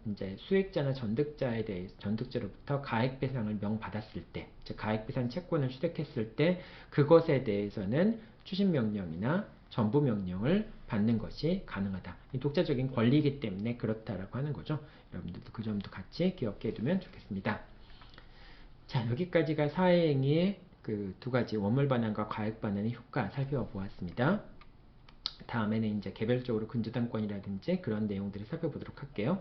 이제 수익자나 전득자로부터 가액배상을 명받았을 때, 즉 가액배상 채권을 취득했을 때 그것에 대해서는 추심명령이나 전부명령을 받는 것이 가능하다. 독자적인 권리이기 때문에 그렇다라고 하는 거죠. 여러분들도 그 점도 같이 기억해 두면 좋겠습니다. 자, 여기까지가 사회행위의 그 두 가지 원물반환과 가액반환의 효과 살펴보았습니다. 다음에는 이제 개별적으로 근저당권이라든지 그런 내용들을 살펴보도록 할게요.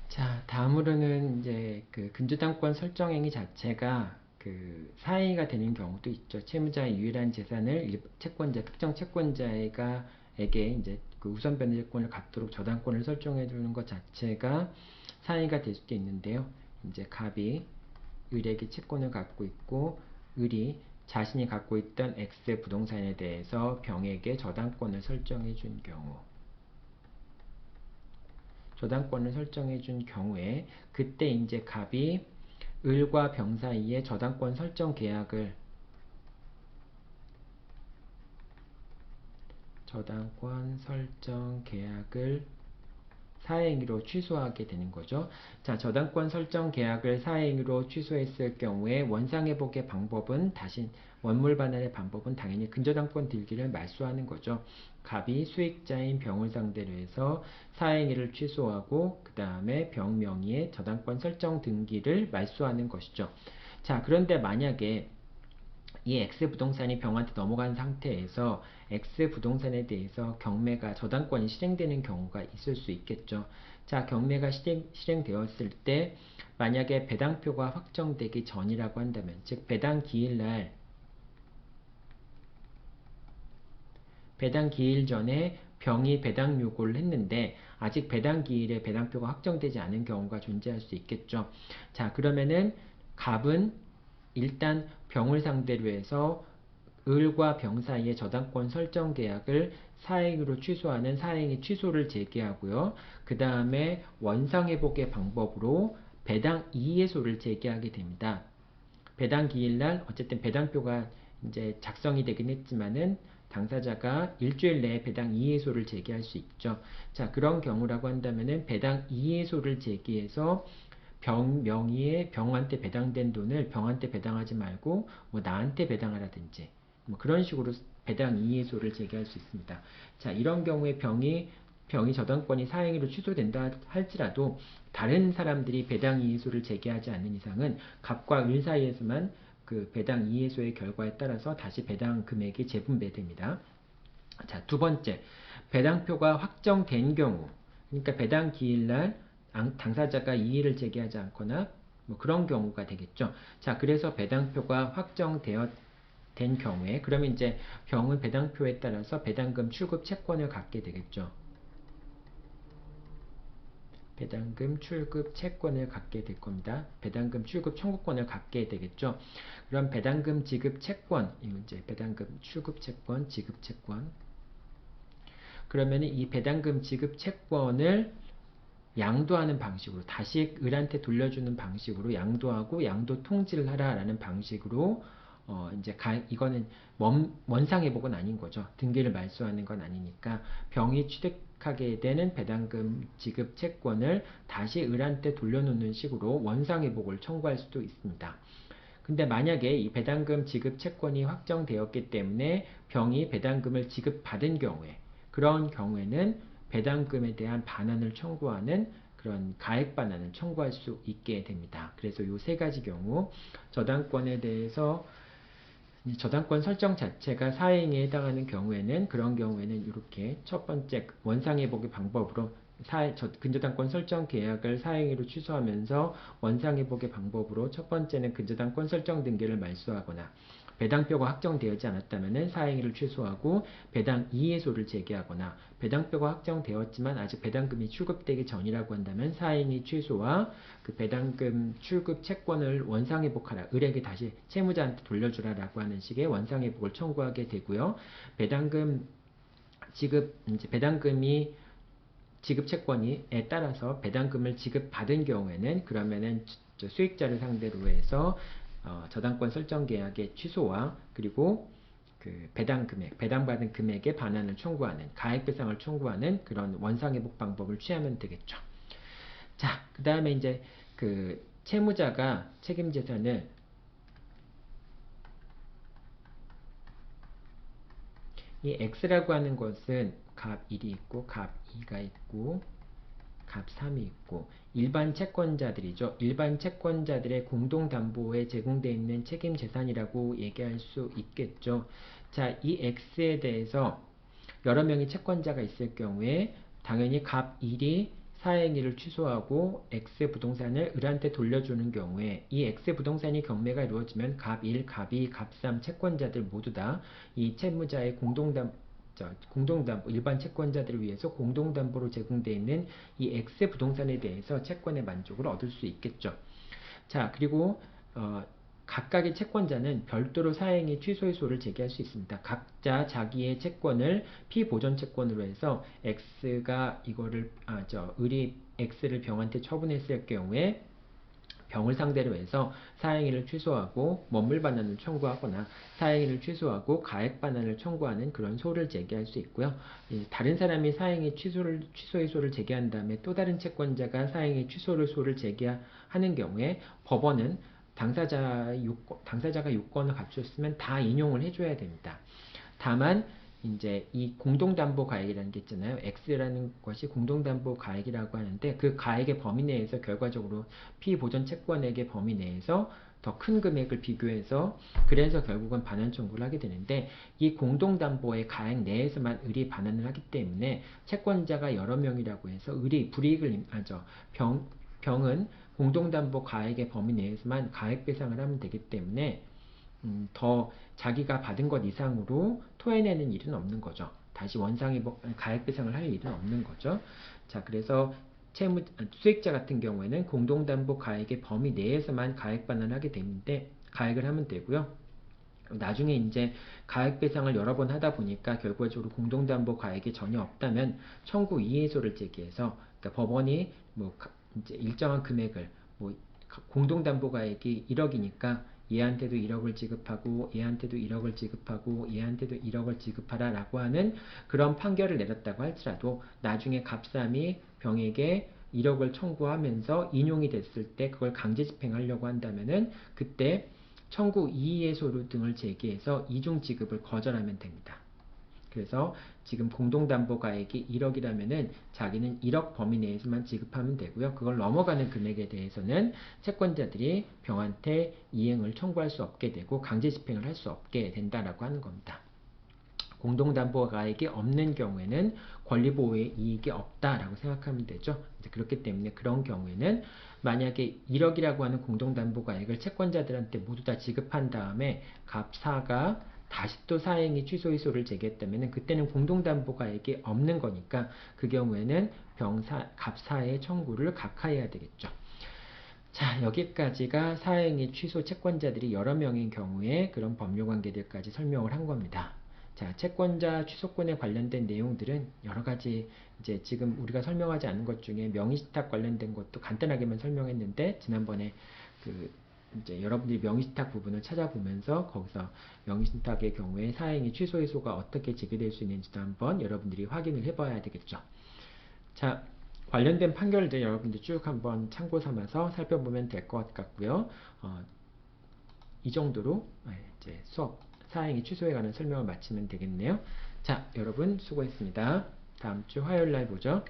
자, 다음으로는 이제 그 근저당권 설정행위 자체가 그 사행위가 되는 경우도 있죠. 채무자의 유일한 재산을 특정 채권자에게 이제 그 우선 변제권을 갖도록 저당권을 설정해 두는 것 자체가 사행위가 될 수도 있는데요. 이제 갑이 을에게 채권을 갖고 있고 을이 자신이 갖고 있던 X 부동산에 대해서 병에게 저당권을 설정해 준 경우, 저당권을 설정해 준 경우에 그때 이제 갑이 을과 병 사이에 저당권 설정 계약을 사행위로 취소하게 되는 거죠. 자, 저당권 설정 계약을 사행위로 취소했을 경우에 원상회복의 방법은 원물반환의 방법은 당연히 근저당권 들기를 말소하는 거죠. 갑이 수익자인 병을 상대로 해서 사행위를 취소하고 그 다음에 병 명의의 저당권 설정 등기를 말소하는 것이죠. 자, 그런데 만약에 이 X 부동산이 병한테 넘어간 상태에서 X 부동산에 대해서 경매가 저당권이 실행되는 경우가 있을 수 있겠죠. 자, 경매가 실행되었을 때 만약에 배당표가 확정되기 전이라고 한다면, 즉 배당 기일날 배당 기일 전에 병이 배당 요구를 했는데 아직 배당 기일에 배당표가 확정되지 않은 경우가 존재할 수 있겠죠. 자, 그러면은 갑은 일단 병을 상대로 해서 을과 병 사이의 저당권 설정 계약을 사행으로 취소하는 사행의 취소를 제기하고요. 그 다음에 원상회복의 방법으로 배당 이해소를 제기하게 됩니다. 배당 기일날 어쨌든 배당표가 이제 작성이 되긴 했지만은 당사자가 일주일 내에 배당 이해소를 제기할 수 있죠. 자, 그런 경우라고 한다면은 배당 이해소를 제기해서 병 명의의 병한테 배당된 돈을 병한테 배당하지 말고 뭐 나한테 배당하라든지 뭐 그런 식으로 배당 이해소를 제기할 수 있습니다. 자, 이런 경우에 병이 저당권이 사행위로 취소된다 할지라도 다른 사람들이 배당 이해소를 제기하지 않는 이상은 갑과 을 사이에서만 그 배당 이해소의 결과에 따라서 다시 배당 금액이 재분배됩니다. 자, 두 번째, 배당표가 확정된 경우, 그러니까 배당 기일날 당사자가 이의를 제기하지 않거나 뭐 그런 경우가 되겠죠. 자, 그래서 배당표가 된 경우에 그러면 이제 병은 배당표에 따라서 배당금 출급 채권을 갖게 되겠죠. 배당금 출급 채권을 갖게 될 겁니다. 배당금 출급 청구권을 갖게 되겠죠. 그럼 배당금 지급 채권, 이제 배당금 출급 채권, 지급 채권. 그러면 이 배당금 지급 채권을 양도하는 방식으로 다시 을한테 돌려주는 방식으로 양도하고 양도 통지를 하라라는 방식으로 이제 이거는 원상회복은 아닌 거죠. 등기를 말소하는 건 아니니까 병이 취득하게 되는 배당금 지급 채권을 다시 을한테 돌려놓는 식으로 원상회복을 청구할 수도 있습니다. 근데 만약에 이 배당금 지급 채권이 확정되었기 때문에 병이 배당금을 지급받은 경우에 그런 경우에는 배당금에 대한 반환을 청구하는 그런 가액 반환을 청구할 수 있게 됩니다. 그래서 이 세 가지 경우 저당권에 대해서 저당권 설정 자체가 사행에 해당하는 경우에는 그런 경우에는 이렇게 첫 번째 원상회복의 방법으로 근저당권 설정 계약을 사행위로 취소하면서 원상회복의 방법으로 첫 번째는 근저당권 설정 등기를 말소하거나 배당표가 확정되지 않았다면 사행위를 취소하고 배당 이해소를 제기하거나 배당표가 확정되었지만 아직 배당금이 출급되기 전이라고 한다면 사행위 취소와 그 배당금 출급 채권을 원상회복하라, 을에게 다시 채무자한테 돌려주라라고 하는 식의 원상회복을 청구하게 되고요. 배당금 지급, 이제 배당금이 지급 채권에 따라서 배당금을 지급받은 경우에는 그러면은 수익자를 상대로 해서 저당권 설정 계약의 취소와 그리고 그 배당 금액, 배당받은 금액의 반환을 청구하는 가액 배상을 청구하는 그런 원상회복 방법을 취하면 되겠죠. 자, 그 다음에 이제 그 채무자가 책임 재산을 이 X라고 하는 것은 갑 1이 있고 갑 2가 있고 갑 3이 있고 일반 채권자들이죠. 일반 채권자들의 공동담보에 제공되어 있는 책임 재산이라고 얘기할 수 있겠죠. 자, 이 X에 대해서 여러 명의 채권자가 있을 경우에 당연히 갑 1이 사행위를 취소하고 X 부동산을 을한테 돌려주는 경우에 이 X 부동산이 경매가 이루어지면 갑 1, 갑 2, 갑 3 채권자들 모두 다 이 채무자의 공동담보, 일반 채권자들을 위해서 공동담보로 제공되어 있는 이 X 부동산에 대해서 채권의 만족을 얻을 수 있겠죠. 자, 그리고 각각의 채권자는 별도로 사행위 취소의소를 제기할 수 있습니다. 각자 자기의 채권을 피보전 채권으로 해서 X가 이거를 을이 X를 병한테 처분했을 경우에 병을 상대로 해서 사행위를 취소하고 원물 반환을 청구하거나 사행위를 취소하고 가액 반환을 청구하는 그런 소를 제기할 수 있고요. 다른 사람이 사행위 취소의 소를 제기한 다음에 또 다른 채권자가 사행위 취소를 소를 제기하는 경우에 법원은 당사자가 요건을 갖췄으면 다 인용을 해줘야 됩니다. 다만 이제 이 공동담보 가액이라는 게 있잖아요. X라는 것이 공동담보 가액이라고 하는데 그 가액의 범위 내에서 결과적으로 피보전 채권액의 범위 내에서 더 큰 금액을 비교해서 그래서 결국은 반환 청구를 하게 되는데 이 공동담보의 가액 내에서만 을이 반환을 하기 때문에 채권자가 여러 명이라고 해서 을이 불이익을 하죠. 병은 공동담보 가액의 범위 내에서만 가액 배상을 하면 되기 때문에 더 자기가 받은 것 이상으로 토해내는 일은 없는 거죠. 다시 원상이 가액 배상을 할 일은 없는 거죠. 자, 그래서 수익자 같은 경우에는 공동담보 가액의 범위 내에서만 가액 반환하게 되는데 가액을 하면 되고요. 나중에 이제 가액 배상을 여러 번 하다 보니까 결과적으로 공동담보 가액이 전혀 없다면 청구 이의소를 제기해서 그러니까 법원이 뭐 이제 일정한 금액을 뭐 공동담보 가액이 1억이니까 얘한테도 1억을 지급하고 얘한테도 1억을 지급하고 얘한테도 1억을 지급하라 라고 하는 그런 판결을 내렸다고 할지라도 나중에 갑삼이 병에게 1억을 청구하면서 인용이 됐을 때 그걸 강제 집행하려고 한다면은 그때 청구 이의소류 등을 제기해서 이중 지급을 거절하면 됩니다. 그래서 지금 공동담보가액이 1억이라면은 자기는 1억 범위 내에서만 지급하면 되고요. 그걸 넘어가는 금액에 대해서는 채권자들이 병한테 이행을 청구할 수 없게 되고 강제 집행을 할 수 없게 된다라고 하는 겁니다. 공동담보가액이 없는 경우에는 권리보호의 이익이 없다라고 생각하면 되죠. 그렇기 때문에 그런 경우에는 만약에 1억이라고 하는 공동담보가액을 채권자들한테 모두 다 지급한 다음에 갑사가 다시 또 사행위 취소의소를 제기했다면 그때는 공동담보가액이 없는 거니까 그 경우에는 갑사의 청구를 각하해야 되겠죠. 자, 여기까지가 사행위 취소 채권자들이 여러 명인 경우에 그런 법률관계들까지 설명을 한 겁니다. 자, 채권자 취소권에 관련된 내용들은 여러 가지 이제 지금 우리가 설명하지 않은 것 중에 명의신탁 관련된 것도 간단하게만 설명했는데 지난번에 이제 여러분들이 명의신탁 부분을 찾아보면서 거기서 명의신탁의 경우에 사행위 취소의소가 어떻게 제기될 수 있는지도 한번 여러분들이 확인을 해봐야 되겠죠. 자, 관련된 판결들 여러분들 쭉 한번 참고 삼아서 살펴보면 될 것 같고요. 이 정도로 이제 수업 사행위 취소에 관한 설명을 마치면 되겠네요. 자, 여러분 수고했습니다. 다음 주 화요일 날 보죠.